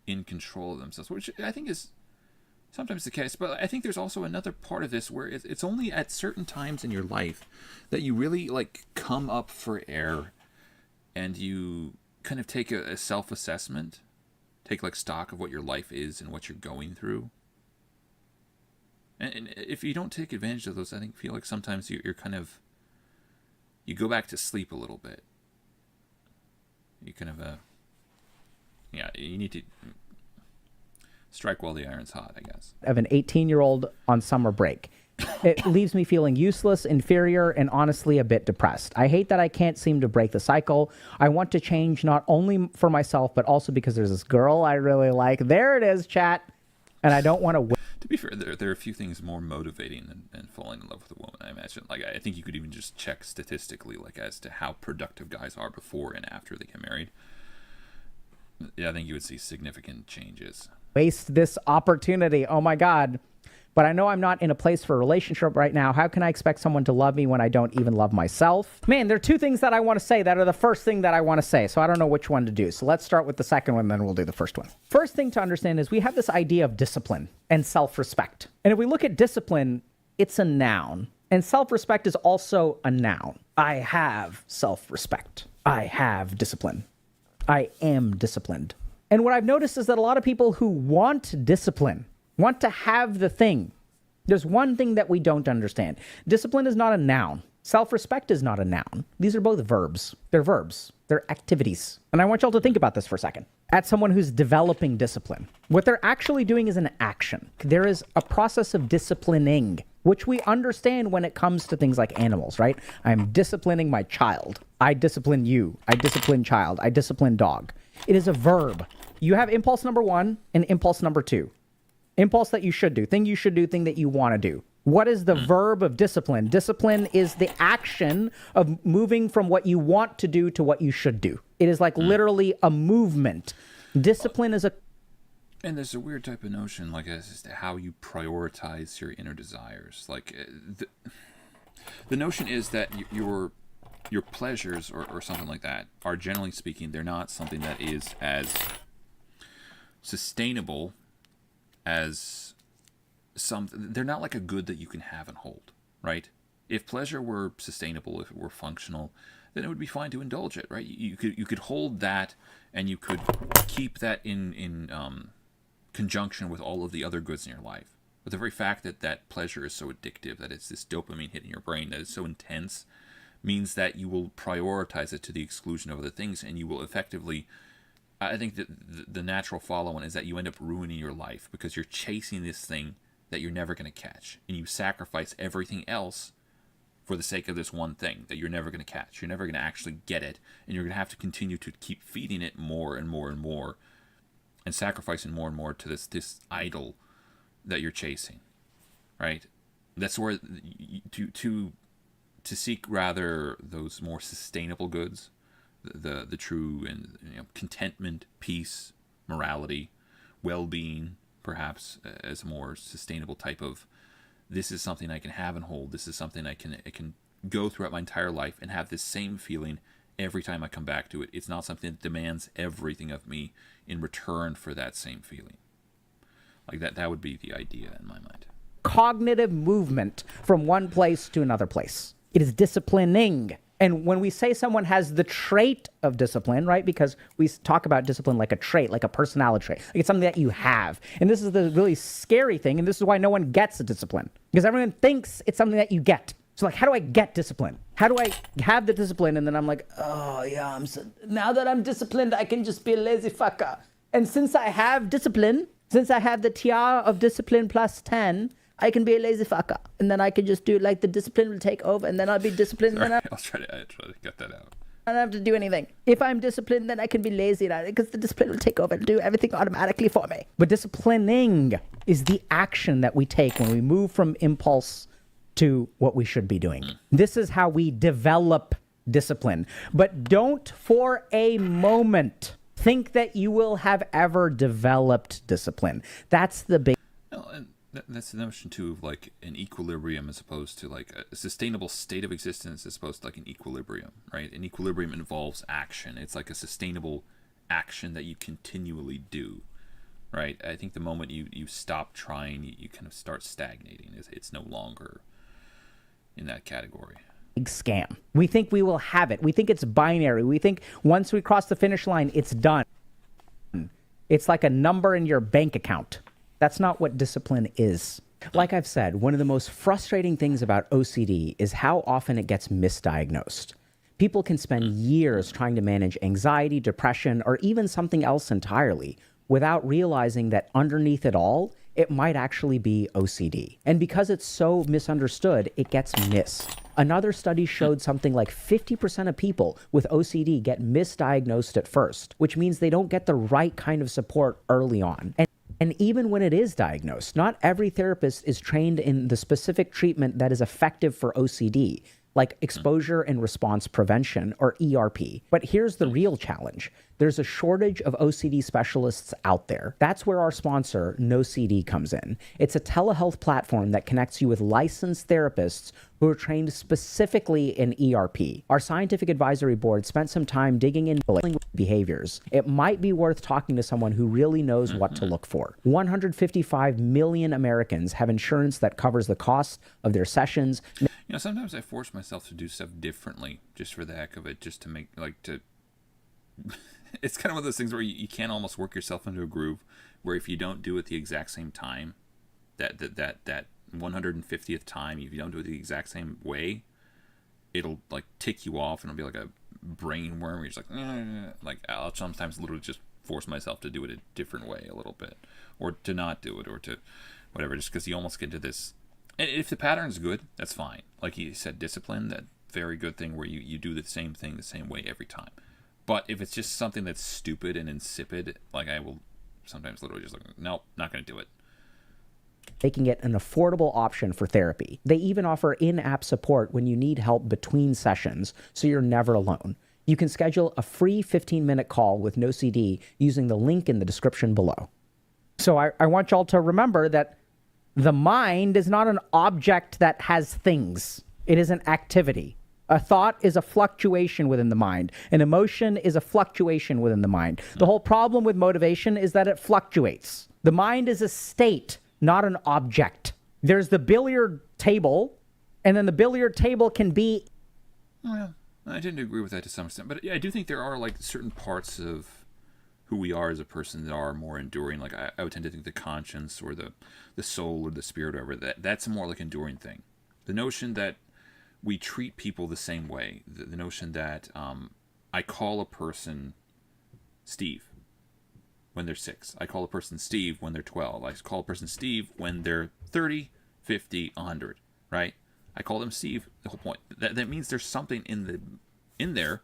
in control of themselves, which I think is sometimes the case. But I think there's also another part of this where it's only at certain times in your life that you really, like, come up for air and you kind of take a self-assessment, take, like, stock of what your life is and what you're going through. And if you don't take advantage of those, I feel like sometimes you're kind of, you go back to sleep a little bit. You kind of, you need to strike while the iron's hot, I guess. Of an 18-year-old on summer break. It leaves me feeling useless, inferior, and honestly a bit depressed. I hate that I can't seem to break the cycle. I want to change not only for myself, but also because there's this girl I really like. There it is, chat. And I don't want to... To be fair, there are a few things more motivating than falling in love with a woman, I imagine. Like, I think you could even just check statistically, like, as to how productive guys are before and after they get married. Yeah, I think you would see significant changes. Waste this opportunity. Oh my God. But I know I'm not in a place for a relationship right now. How can I expect someone to love me when I don't even love myself? Man, there are two things that I want to say that are the first thing that I want to say. So I don't know which one to do. So let's start with the second one, then we'll do the first one. First thing to understand is we have this idea of discipline and self-respect. And if we look at discipline, it's a noun. And self-respect is also a noun. I have self-respect. I have discipline. I am disciplined. And what I've noticed is that a lot of people who want discipline, want to have the thing, there's one thing that we don't understand. Discipline is not a noun. Self-respect is not a noun. These are both verbs. They're verbs. They're activities. And I want y'all to think about this for a second. As someone who's developing discipline, what they're actually doing is an action. There is a process of disciplining, which we understand when it comes to things like animals, right? I'm disciplining my child. I discipline you. I discipline child. I discipline dog. It is a verb. You have impulse number 1 and impulse number 2. Impulse that you should do, thing you should do, thing that you want to do. What is the verb of discipline? Discipline is the action of moving from what you want to do to what you should do. It is like literally a movement. Discipline is a... And there's a weird type of notion, like, as to how you prioritize your inner desires. Like, the notion is that your pleasures or something like that are, generally speaking, they're not something that is as sustainable as they're not like a good that you can have and hold, right? If pleasure were sustainable, if it were functional, then it would be fine to indulge it, right? You could hold that, and you could keep that in conjunction with all of the other goods in your life. But the very fact that pleasure is so addictive, that it's this dopamine hit in your brain, that it's so intense, means that you will prioritize it to the exclusion of other things, and you will effectively... I think that the natural follow-on is that you end up ruining your life because you're chasing this thing that you're never going to catch, and you sacrifice everything else for the sake of this one thing that you're never going to catch. You're never going to actually get it, and you're going to have to continue to keep feeding it more and more and more, and sacrificing more and more to this idol that you're chasing, right? That's where to seek rather those more sustainable goods, the true and contentment, peace, morality, well-being, perhaps as a more sustainable type of, this is something I can have and hold. This is something I can go throughout my entire life and have this same feeling every time I come back to it. It's not something that demands everything of me in return for that same feeling. Like that would be the idea in my mind. Cognitive movement from one place to another place. It is disciplining. And when we say someone has the trait of discipline, right, because we talk about discipline like a trait, like a personality trait, like it's something that you have. And this is the really scary thing, and this is why no one gets a discipline, because everyone thinks it's something that you get. So like, how do I get discipline? How do I have the discipline? And then I'm like, oh yeah, now that I'm disciplined, I can just be a lazy fucker. And since I have discipline, since I have the tiara of discipline plus 10, I can be a lazy fucker, and then I can just do like the discipline will take over, and then I'll be disciplined. Sorry, and then I'll try to get that out. I don't have to do anything. If I'm disciplined, then I can be lazy because the discipline will take over and do everything automatically for me. But disciplining is the action that we take when we move from impulse to what we should be doing. This is how we develop discipline. But don't for a moment think that you will have ever developed discipline. That's the big... No, and that's the notion too of like an equilibrium as opposed to like a sustainable state of existence as opposed to like an equilibrium, right? An equilibrium involves action. It's like a sustainable action that you continually do, right? I think the moment you stop trying, you kind of start stagnating. It's no longer in that category. Big scam. We think we will have it. We think it's binary. We think once we cross the finish line, it's done. It's like a number in your bank account. That's not what discipline is. Like I've said, one of the most frustrating things about OCD is how often it gets misdiagnosed. People can spend years trying to manage anxiety, depression, or even something else entirely without realizing that underneath it all, it might actually be OCD. And because it's so misunderstood, it gets missed. Another study showed something like 50% of people with OCD get misdiagnosed at first, which means they don't get the right kind of support early on. And even when it is diagnosed, not every therapist is trained in the specific treatment that is effective for OCD, like exposure and response prevention, or ERP. But here's the real challenge. There's a shortage of OCD specialists out there. That's where our sponsor, NoCD, comes in. It's a telehealth platform that connects you with licensed therapists who are trained specifically in ERP. Our scientific advisory board spent some time digging into behaviors. It might be worth talking to someone who really knows what to look for. 155 million Americans have insurance that covers the cost of their sessions. You know, sometimes I force myself to do stuff differently just for the heck of it, just to make, like, to... It's kind of one of those things where you can almost work yourself into a groove where if you don't do it the exact same time, that 150th time, if you don't do it the exact same way, it'll like tick you off and it'll be like a brain worm where you're just like I'll sometimes literally just force myself to do it a different way a little bit, or to not do it, or to whatever, just because you almost get into this. And if the pattern's good, that's fine. Like you said, discipline, that very good thing where you do the same thing the same way every time. But if it's just something that's stupid and insipid, like I will sometimes literally just like, nope, not going to do it. Making it an affordable option for therapy. They even offer in-app support when you need help between sessions, so you're never alone. You can schedule a free 15-minute call with NoCD using the link in the description below. So I want y'all to remember that the mind is not an object that has things. It is an activity. A thought is a fluctuation within the mind. An emotion is a fluctuation within the mind. The whole problem with motivation is that it fluctuates. The mind is a state, not an object. There's the billiard table, and then the billiard table can be... Oh, yeah. I tend to agree with that to some extent. But yeah, I do think there are like certain parts of who we are as a person that are more enduring. Like I would tend to think the conscience or the soul or the spirit or whatever, that's a more like enduring thing. The notion that we treat people the same way. The notion that I call a person Steve when they're 6. I call a person Steve when they're 12. I call a person Steve when they're 30, 50, 100, right? I call them Steve. The whole point. That means there's something in there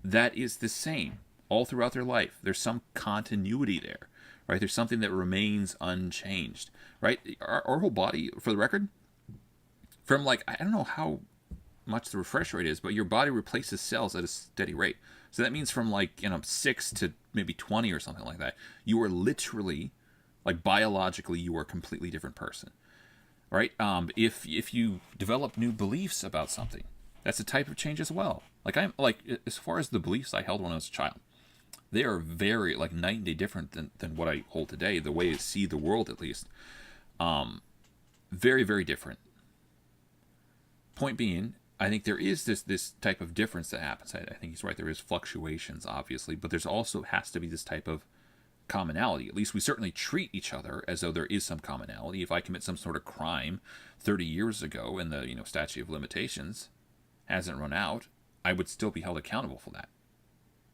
that is the same all throughout their life. There's some continuity there, right? There's something that remains unchanged, right? Our whole body, for the record, from like, I don't know how much the refresh rate is, but your body replaces cells at a steady rate. So that means from like, 6 to maybe 20 or something like that, you are literally, like biologically, you are a completely different person, right? If you develop new beliefs about something, that's a type of change as well. Like as far as the beliefs I held when I was a child, they are very like night and day different than what I hold today. The way I see the world, at least, very, very different. Point being, I think there is this type of difference that happens. I think he's right. There is fluctuations, obviously, but there's also has to be this type of commonality. At least we certainly treat each other as though there is some commonality. If I commit some sort of crime 30 years ago and the statute of limitations hasn't run out, I would still be held accountable for that.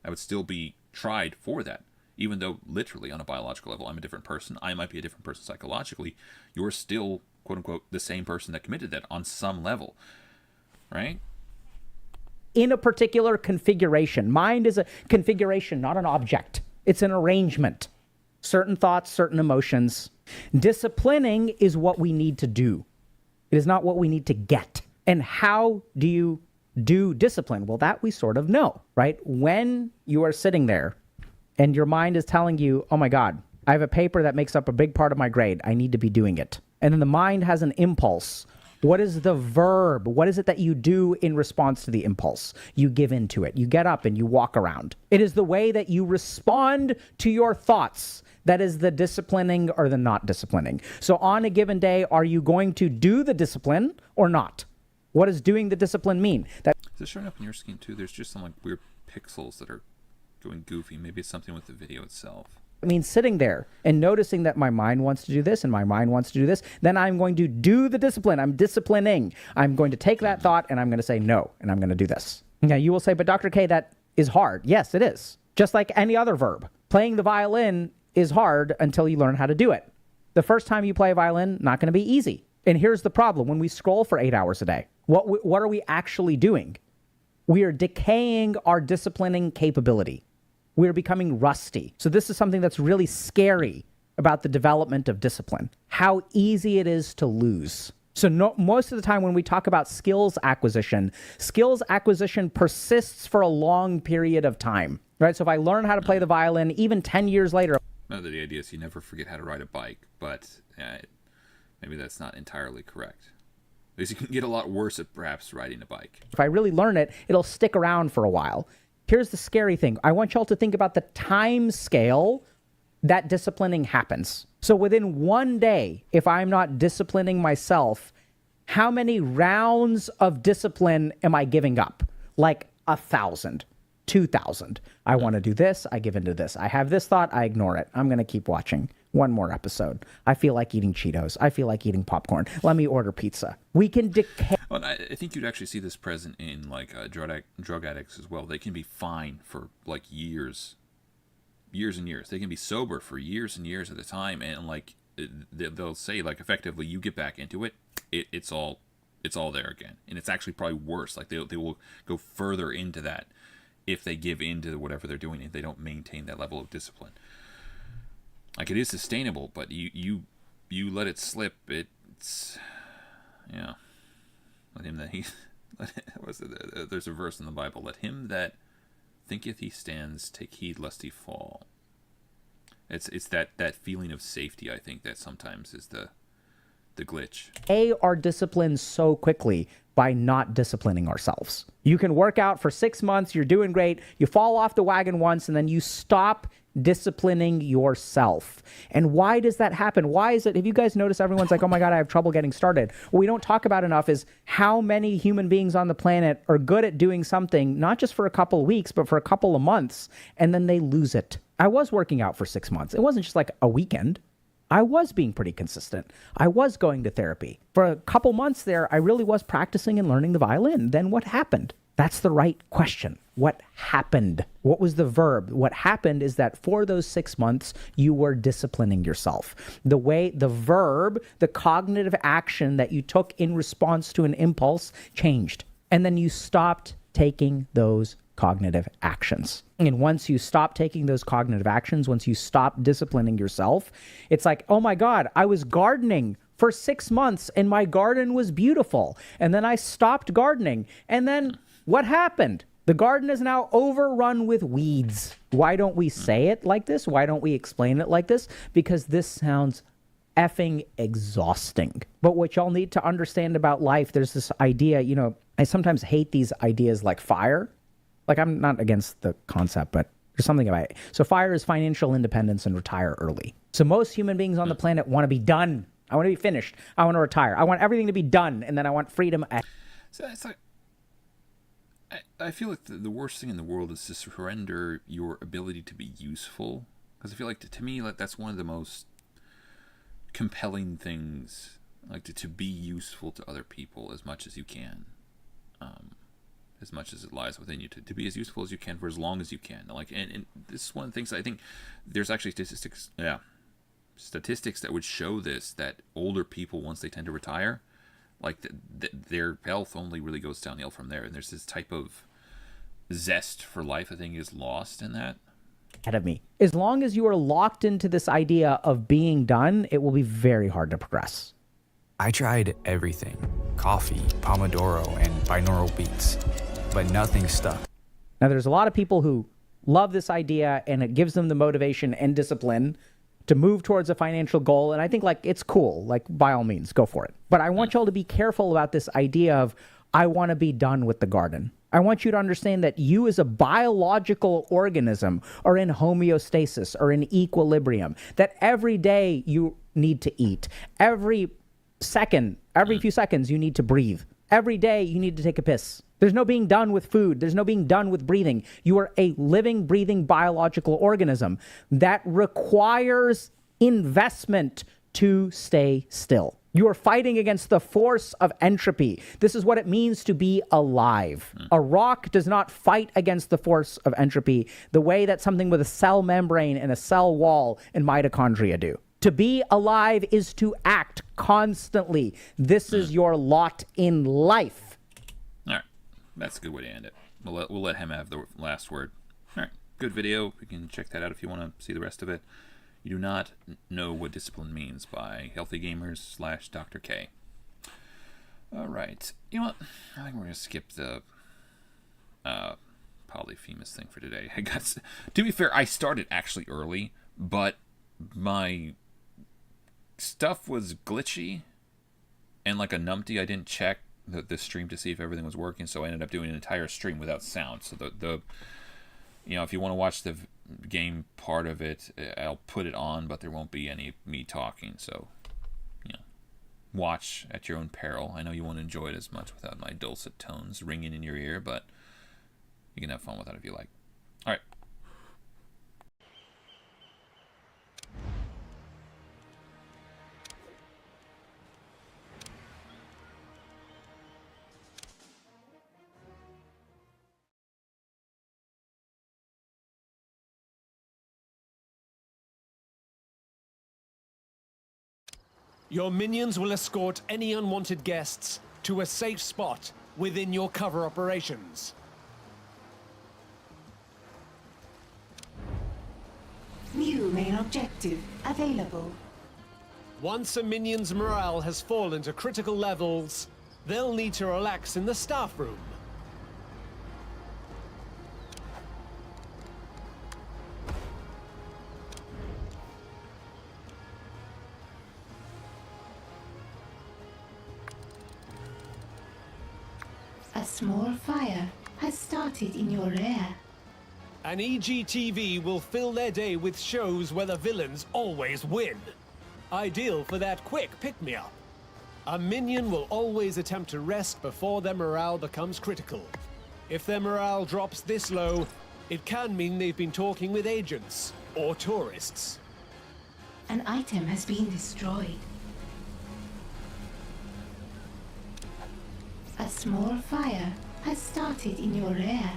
I would still be tried for that, even though literally on a biological level I'm a different person. I might be a different person psychologically. You're still, quote unquote, the same person that committed that on some level, right? In a particular configuration. Mind is a configuration, not an object. It's an arrangement. Certain thoughts, certain emotions. Disciplining is what we need to do. It is not what we need to get. And how do you do discipline? Well, that we sort of know, right? When you are sitting there and your mind is telling you, oh my God, I have a paper that makes up a big part of my grade. I need to be doing it. And then the mind has an impulse. What is the verb? What is it that you do in response to the impulse? You give into it. You get up and you walk around. It is the way that you respond to your thoughts that is the disciplining or the not disciplining. So on a given day, are you going to do the discipline or not? What does doing the discipline mean? Is this showing up on your screen too? There's just some like weird pixels that are going goofy. Maybe it's something with the video itself. It means sitting there and noticing that my mind wants to do this and my mind wants to do this. Then I'm going to do the discipline. I'm disciplining. I'm going to take that thought and I'm going to say no, and I'm going to do this. Now you will say, but Dr. K, that is hard. Yes, it is. Just like any other verb. Playing the violin is hard until you learn how to do it. The first time you play a violin, not going to be easy. And here's the problem. When we scroll for 8 hours a day, what are we actually doing? We are decaying our disciplining capability. We are becoming rusty. So this is something that's really scary about the development of discipline. How easy it is to lose. So most of the time when we talk about skills acquisition persists for a long period of time. right? So if I learn how to play the violin, even 10 years later, No, the idea is you never forget how to ride a bike, but maybe that's not entirely correct. Because you can get a lot worse at perhaps riding a bike. if I really learn it, it'll stick around for a while. Here's the scary thing. I want y'all to think about the time scale that disciplining happens. So within one day, if I'm not disciplining myself, how many rounds of discipline am I giving up? Like 1,000, 2,000. I want to do this. I give into this. I have this thought. I ignore it. I'm going to keep watching one more episode. I feel like eating Cheetos. I feel like eating popcorn. Let me order pizza. We can decay. Well, I think you'd actually see this present in like drug addicts as well. They can be fine for like years and years. They can be sober for years and years at a time, and like they'll say like effectively you get back into it, it's all there again, and it's actually probably worse. Like they will go further into that if they give in to whatever they're doing, if they don't maintain that level of discipline. Like it is sustainable, but you let it slip. It's let him that he there's a verse in the Bible, let him that thinketh he stands take heed lest he fall. It's that feeling of safety, I think, that sometimes is the glitch. Our discipline so quickly by not disciplining ourselves. You can work out for 6 months, you're doing great, you fall off the wagon once, and then you stop disciplining yourself. And why does that happen? Why is it, have you guys noticed everyone's like, oh my God, I have trouble getting started? What we don't talk about enough is how many human beings on the planet are good at doing something, not just for a couple of weeks, but for a couple of months, and then they lose it. I was working out for 6 months. It wasn't just like a weekend. I was being pretty consistent. I was going to therapy. For a couple months there, I really was practicing and learning the violin. Then what happened? That's the right question. What happened? What was the verb? What happened is that for those 6 months, you were disciplining yourself. The verb, the cognitive action that you took in response to an impulse changed. And then you stopped taking those cognitive actions. And once you stop taking those cognitive actions, once you stop disciplining yourself, it's like, oh my God, I was gardening for 6 months and my garden was beautiful. And then I stopped gardening. And then what happened? The garden is now overrun with weeds. Why don't we say it like this? Why don't we explain it like this? Because this sounds effing exhausting. But what y'all need to understand about life, there's this idea, I sometimes hate these ideas like FIRE. Like, I'm not against the concept, but there's something about it. So FIRE is financial independence and retire early. So most human beings on the planet want to be done. I want to be finished. I want to retire. I want everything to be done, and then I want freedom. So it's like, I feel like the worst thing in the world is to surrender your ability to be useful. Because I feel like, to me, like that's one of the most compelling things, like to be useful to other people as much as you can. As much as it lies within you, to be as useful as you can for as long as you can. Like, and this is one of the things I think there's actually statistics that would show this, that older people, once they tend to retire, like their health only really goes downhill from there. And there's this type of zest for life, I think, is lost in that. Ahead of me. As long as you are locked into this idea of being done, it will be very hard to progress. I tried everything, coffee, Pomodoro, and binaural beats, but nothing stuck. Now, there's a lot of people who love this idea and it gives them the motivation and discipline to move towards a financial goal. And I think, like, it's cool. Like, by all means, go for it. But I want y'all to be careful about this idea of, I want to be done with the garden. I want you to understand that you as a biological organism are in homeostasis or in equilibrium, that every day you need to eat. Every few seconds, you need to breathe. Every day, you need to take a piss. There's no being done with food. There's no being done with breathing. You are a living, breathing, biological organism that requires investment to stay still. You are fighting against the force of entropy. This is what it means to be alive. A rock does not fight against the force of entropy the way that something with a cell membrane and a cell wall and mitochondria do. To be alive is to act constantly. This is your lot in life. All right. That's a good way to end it. We'll let him have the last word. All right. Good video. You can check that out if you want to see the rest of it. You do not know what discipline means by Healthy Gamers / Dr. K. All right. You know what? I think we're going to skip the Polyphemus thing for today. To be fair, I started actually early, but my stuff was glitchy and like a numpty. I didn't check the stream to see if everything was working, so I ended up doing an entire stream without sound. So the if you want to watch the game part of it, I'll put it on, but there won't be any me talking. So watch at your own peril. I know you won't enjoy it as much without my dulcet tones ringing in your ear, but you can have fun with that if you like. All right. Your minions will escort any unwanted guests to a safe spot within your cover operations. New main objective available. Once a minion's morale has fallen to critical levels, they'll need to relax in the staff room. A small fire has started in your rear. And EGTV will fill their day with shows where the villains always win. Ideal for that quick pick-me-up. A minion will always attempt to rest before their morale becomes critical. If their morale drops this low, it can mean they've been talking with agents or tourists. An item has been destroyed. A small fire has started in your rear.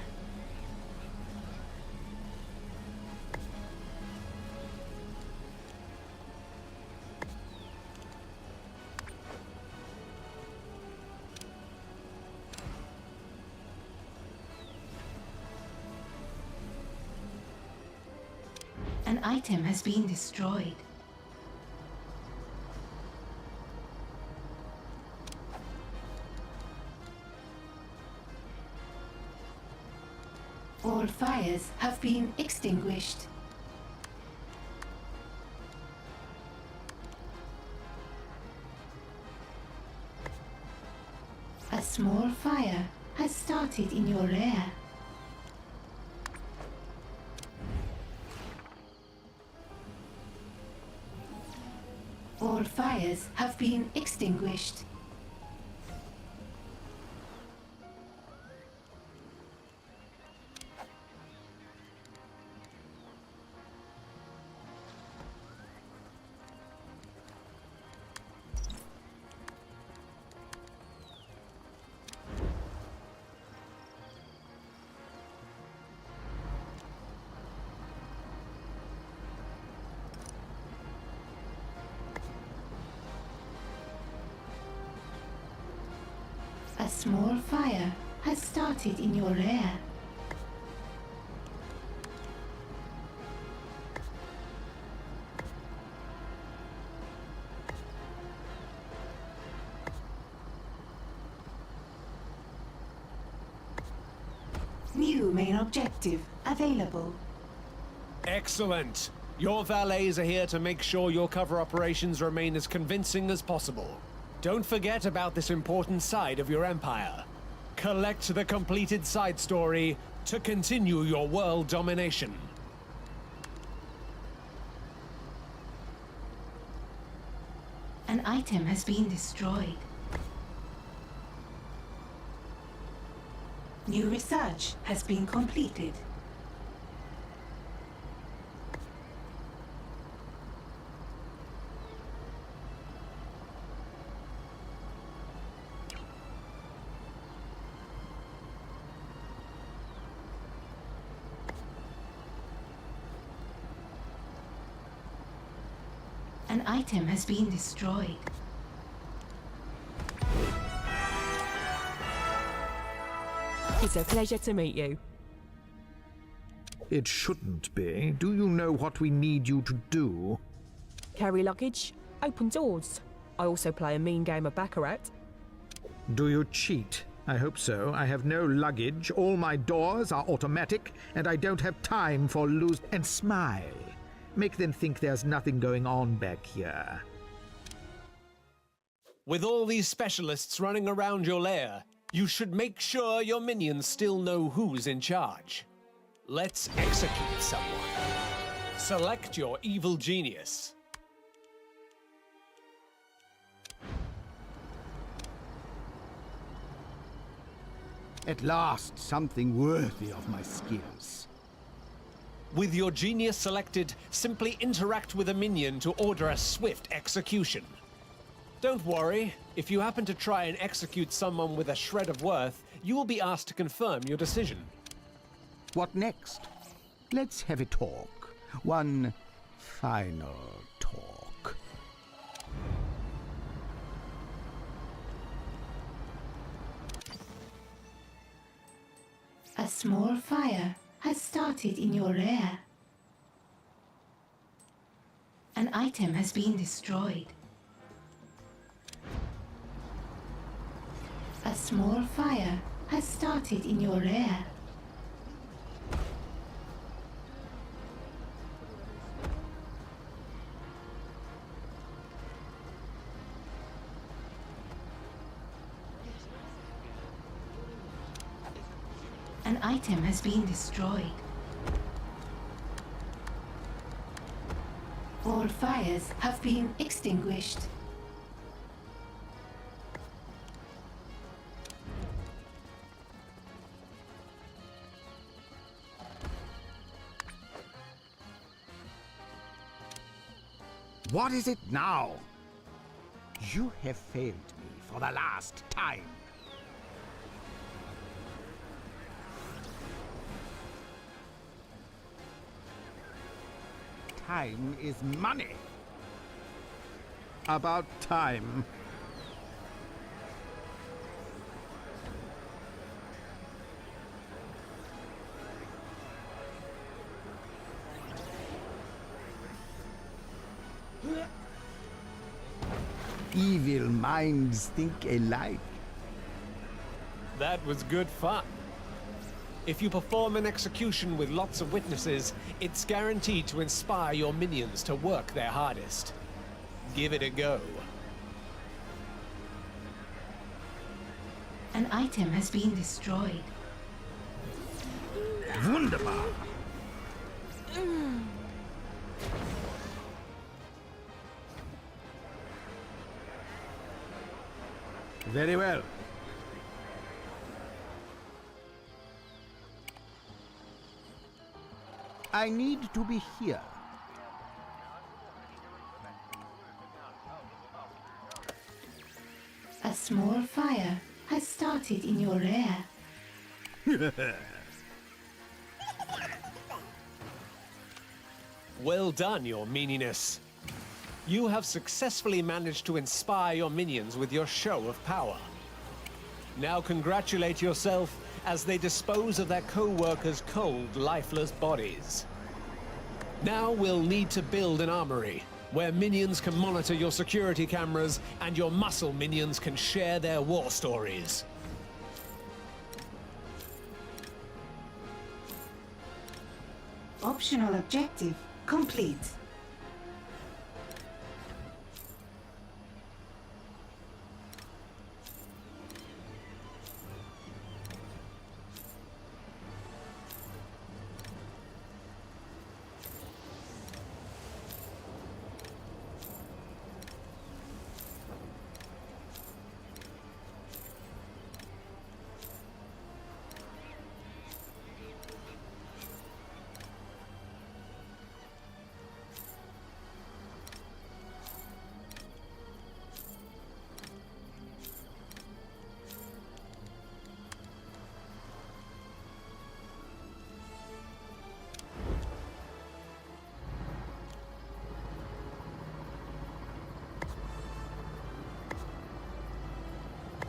An item has been destroyed. All fires have been extinguished. A small fire has started in your rear. All fires have been extinguished. A small fire has started in your rear. New main objective available. Excellent. Your valets are here to make sure your cover operations remain as convincing as possible. Don't forget about this important side of your empire. Collect the completed side story to continue your world domination. An item has been destroyed. New research has been completed. An item has been destroyed. It's a pleasure to meet you. It shouldn't be. Do you know what we need you to do? Carry luggage, open doors. I also play a mean game of Baccarat. Do you cheat? I hope so. I have no luggage, all my doors are automatic, and I don't have time for lose... And smile. Make them think there's nothing going on back here. With all these specialists running around your lair, you should make sure your minions still know who's in charge. Let's execute someone. Select your evil genius. At last, something worthy of my skills. With your genius selected, simply interact with a minion to order a swift execution. Don't worry, if you happen to try and execute someone with a shred of worth, you will be asked to confirm your decision. What next? Let's have a talk. One final talk. A small fire has started in your lair. An item has been destroyed. A small fire has started in your lair. An item has been destroyed. All fires have been extinguished. What is it now? You have failed me for the last time. Time is money. About time. Evil minds think alike. That was good fun. If you perform an execution with lots of witnesses, it's guaranteed to inspire your minions to work their hardest. Give it a go. An item has been destroyed. Wunderbar. Very well. I need to be here. A small fire has started in your lair. Well done, your meaniness. You have successfully managed to inspire your minions with your show of power. Now congratulate yourself as they dispose of their co-workers' cold, lifeless bodies. Now we'll need to build an armory, where minions can monitor your security cameras and your muscle minions can share their war stories. Optional objective complete.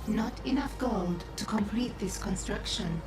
Not enough gold to complete this construction.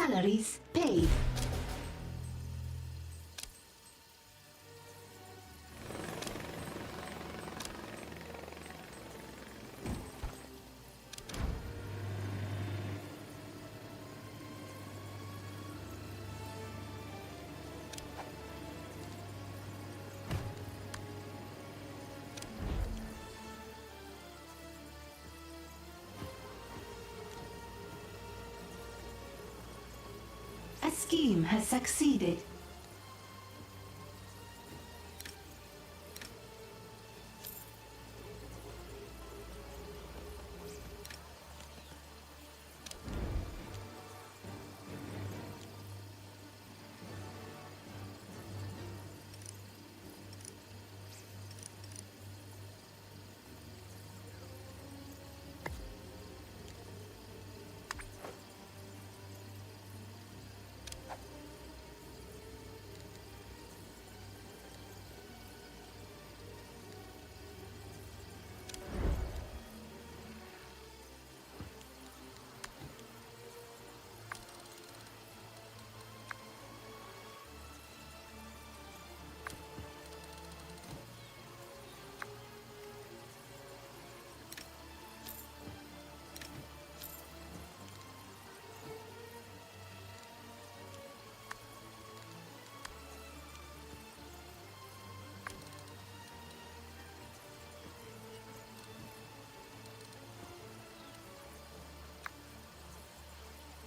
Salaries paid. A scheme has succeeded.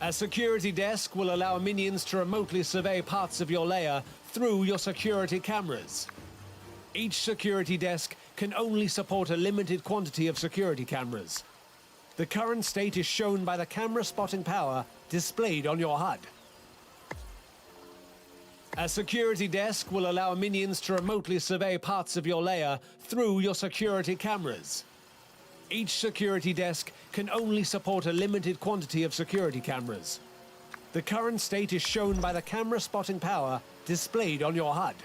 A security desk will allow minions to remotely survey parts of your lair through your security cameras. Each security desk can only support a limited quantity of security cameras. The current state is shown by the camera spotting power displayed on your HUD. A security desk will allow minions to remotely survey parts of your lair through your security cameras. Each security desk can only support a limited quantity of security cameras. The current state is shown by the camera spotting power displayed on your HUD.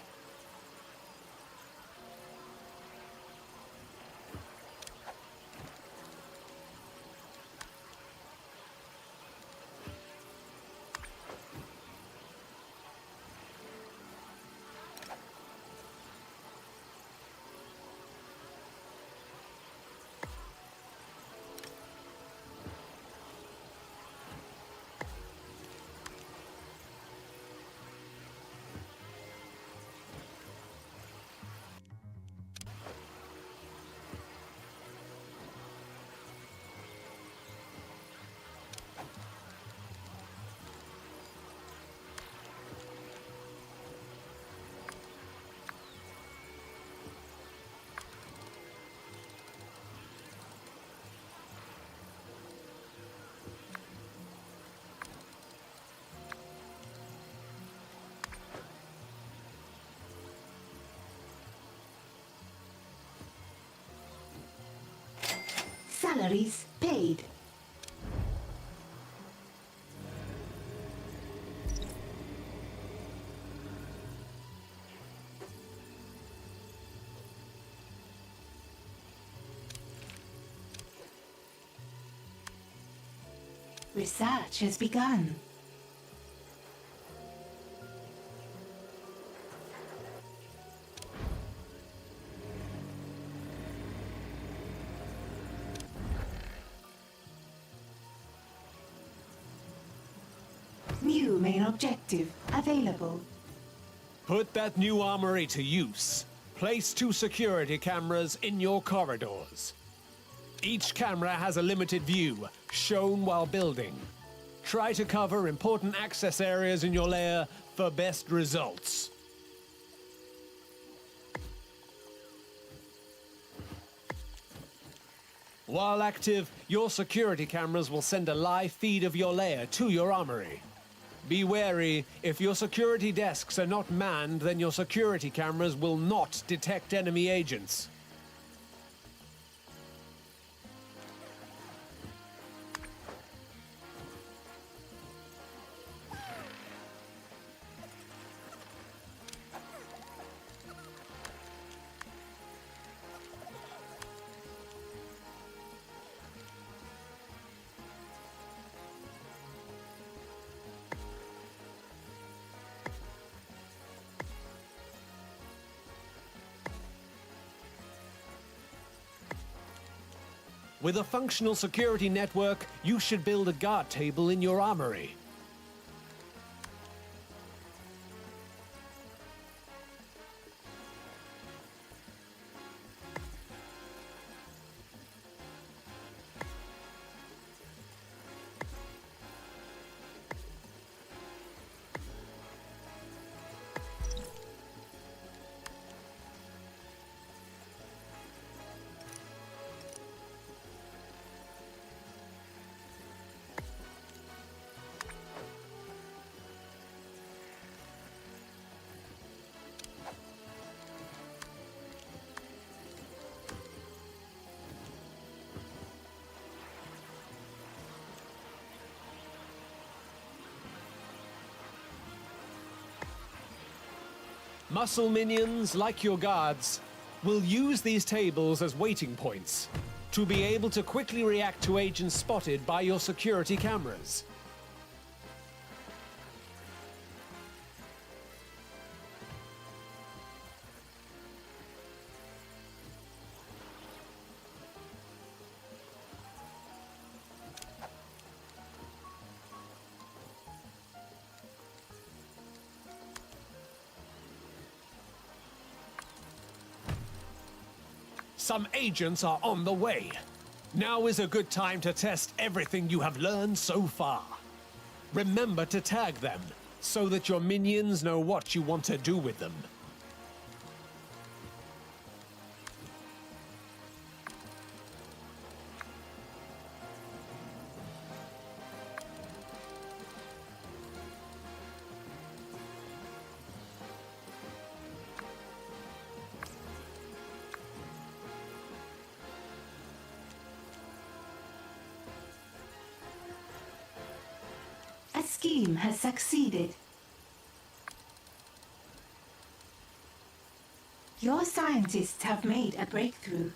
Salaries paid. Research has begun. New main objective available. Put that new armory to use. Place 2 security cameras in your corridors. Each camera has a limited view, shown while building. Try to cover important access areas in your lair for best results. While active, your security cameras will send a live feed of your lair to your armory. Be wary, if your security desks are not manned, then your security cameras will not detect enemy agents. With a functional security network, you should build a guard table in your armory. Muscle minions, like your guards, will use these tables as waiting points to be able to quickly react to agents spotted by your security cameras. Some agents are on the way. Now is a good time to test everything you have learned so far. Remember to tag them, so that your minions know what you want to do with them. A scheme has succeeded. Your scientists have made a breakthrough.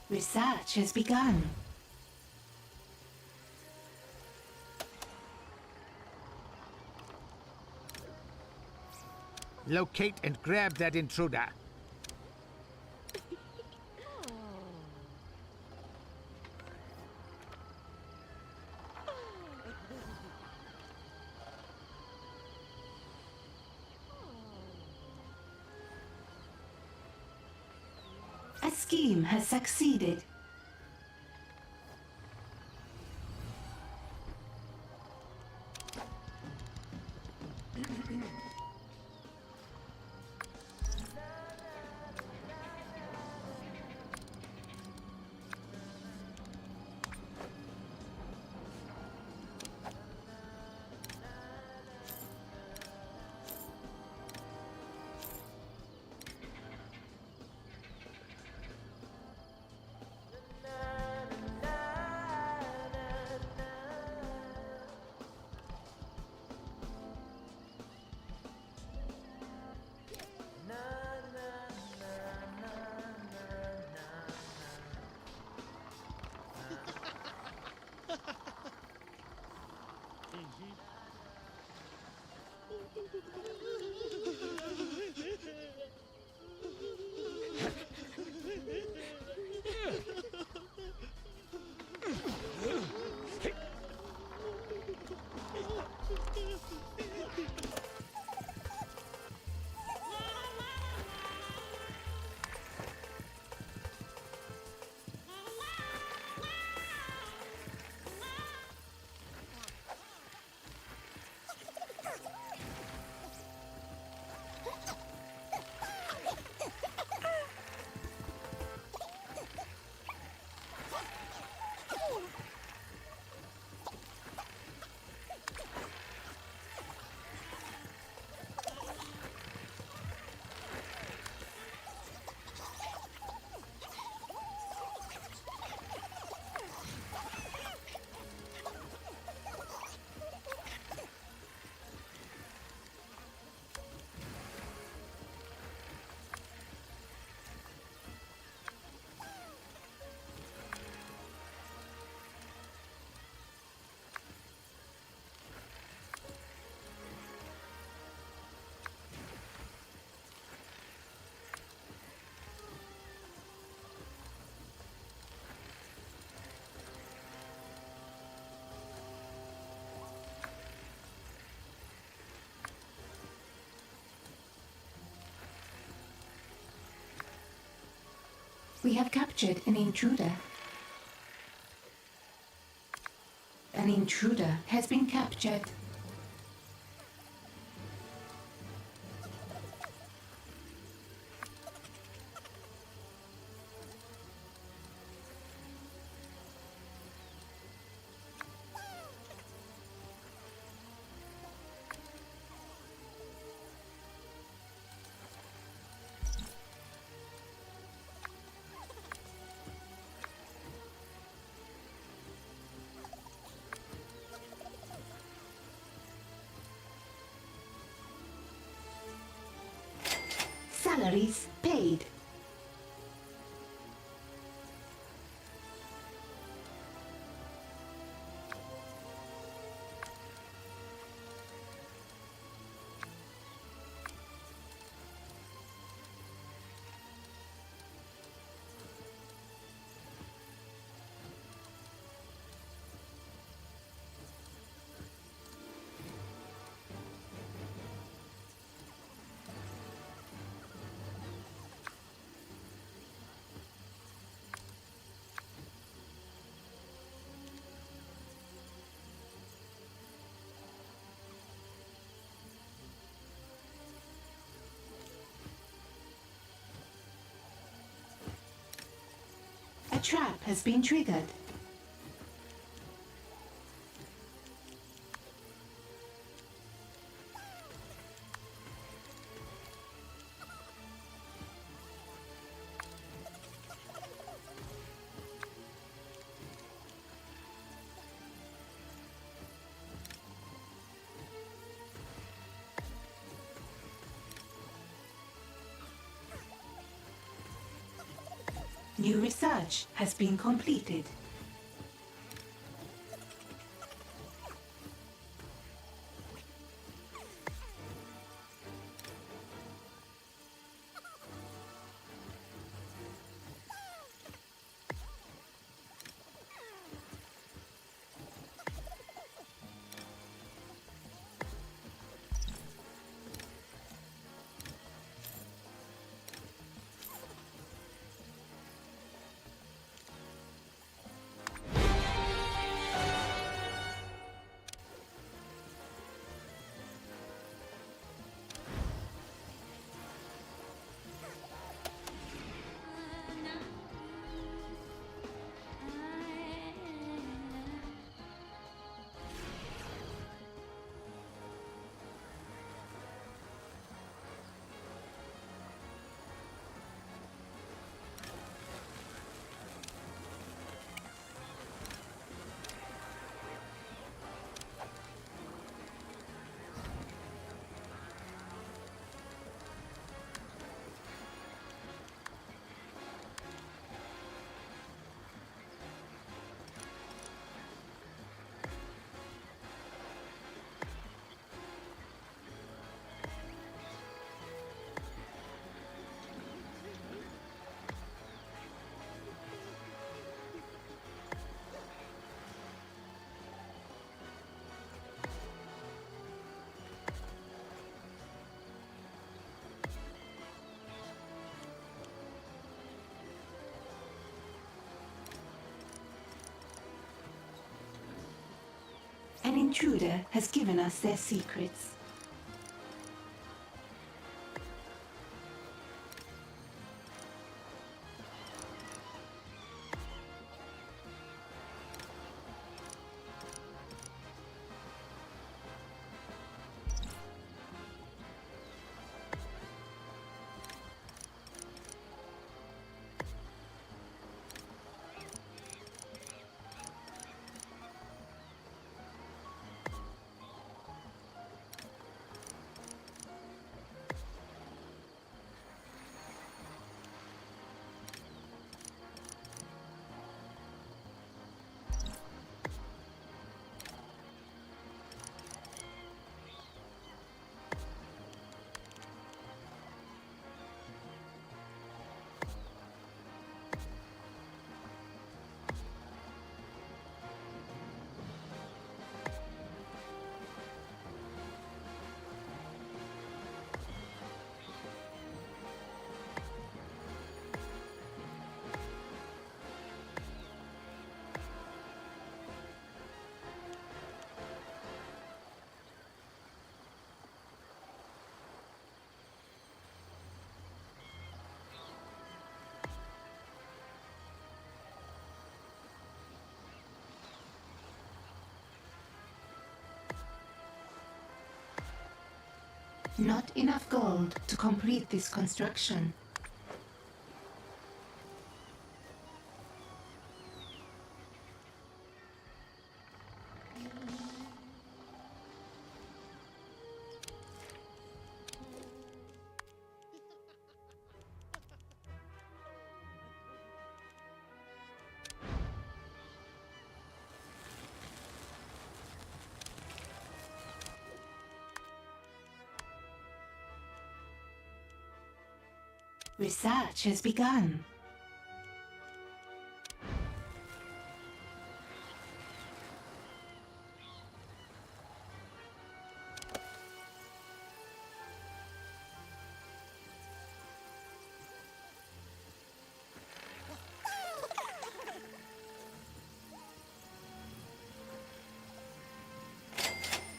Research has begun. Locate and grab that intruder. A scheme has succeeded. We have captured an intruder. An intruder has been captured. Salaries paid. A trap has been triggered. New research has been completed. An intruder has given us their secrets. Not enough gold to complete this construction. Research has begun.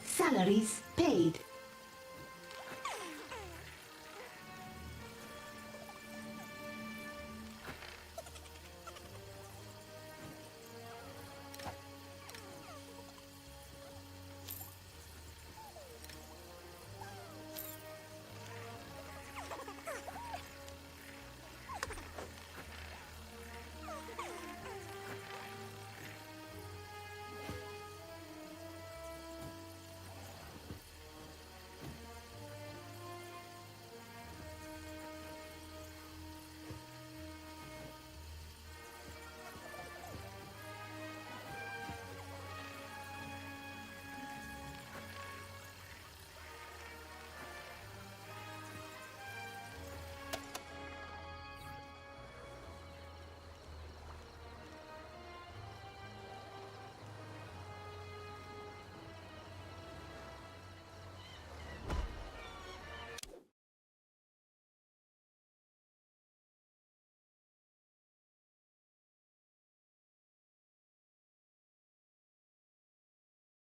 Salaries paid.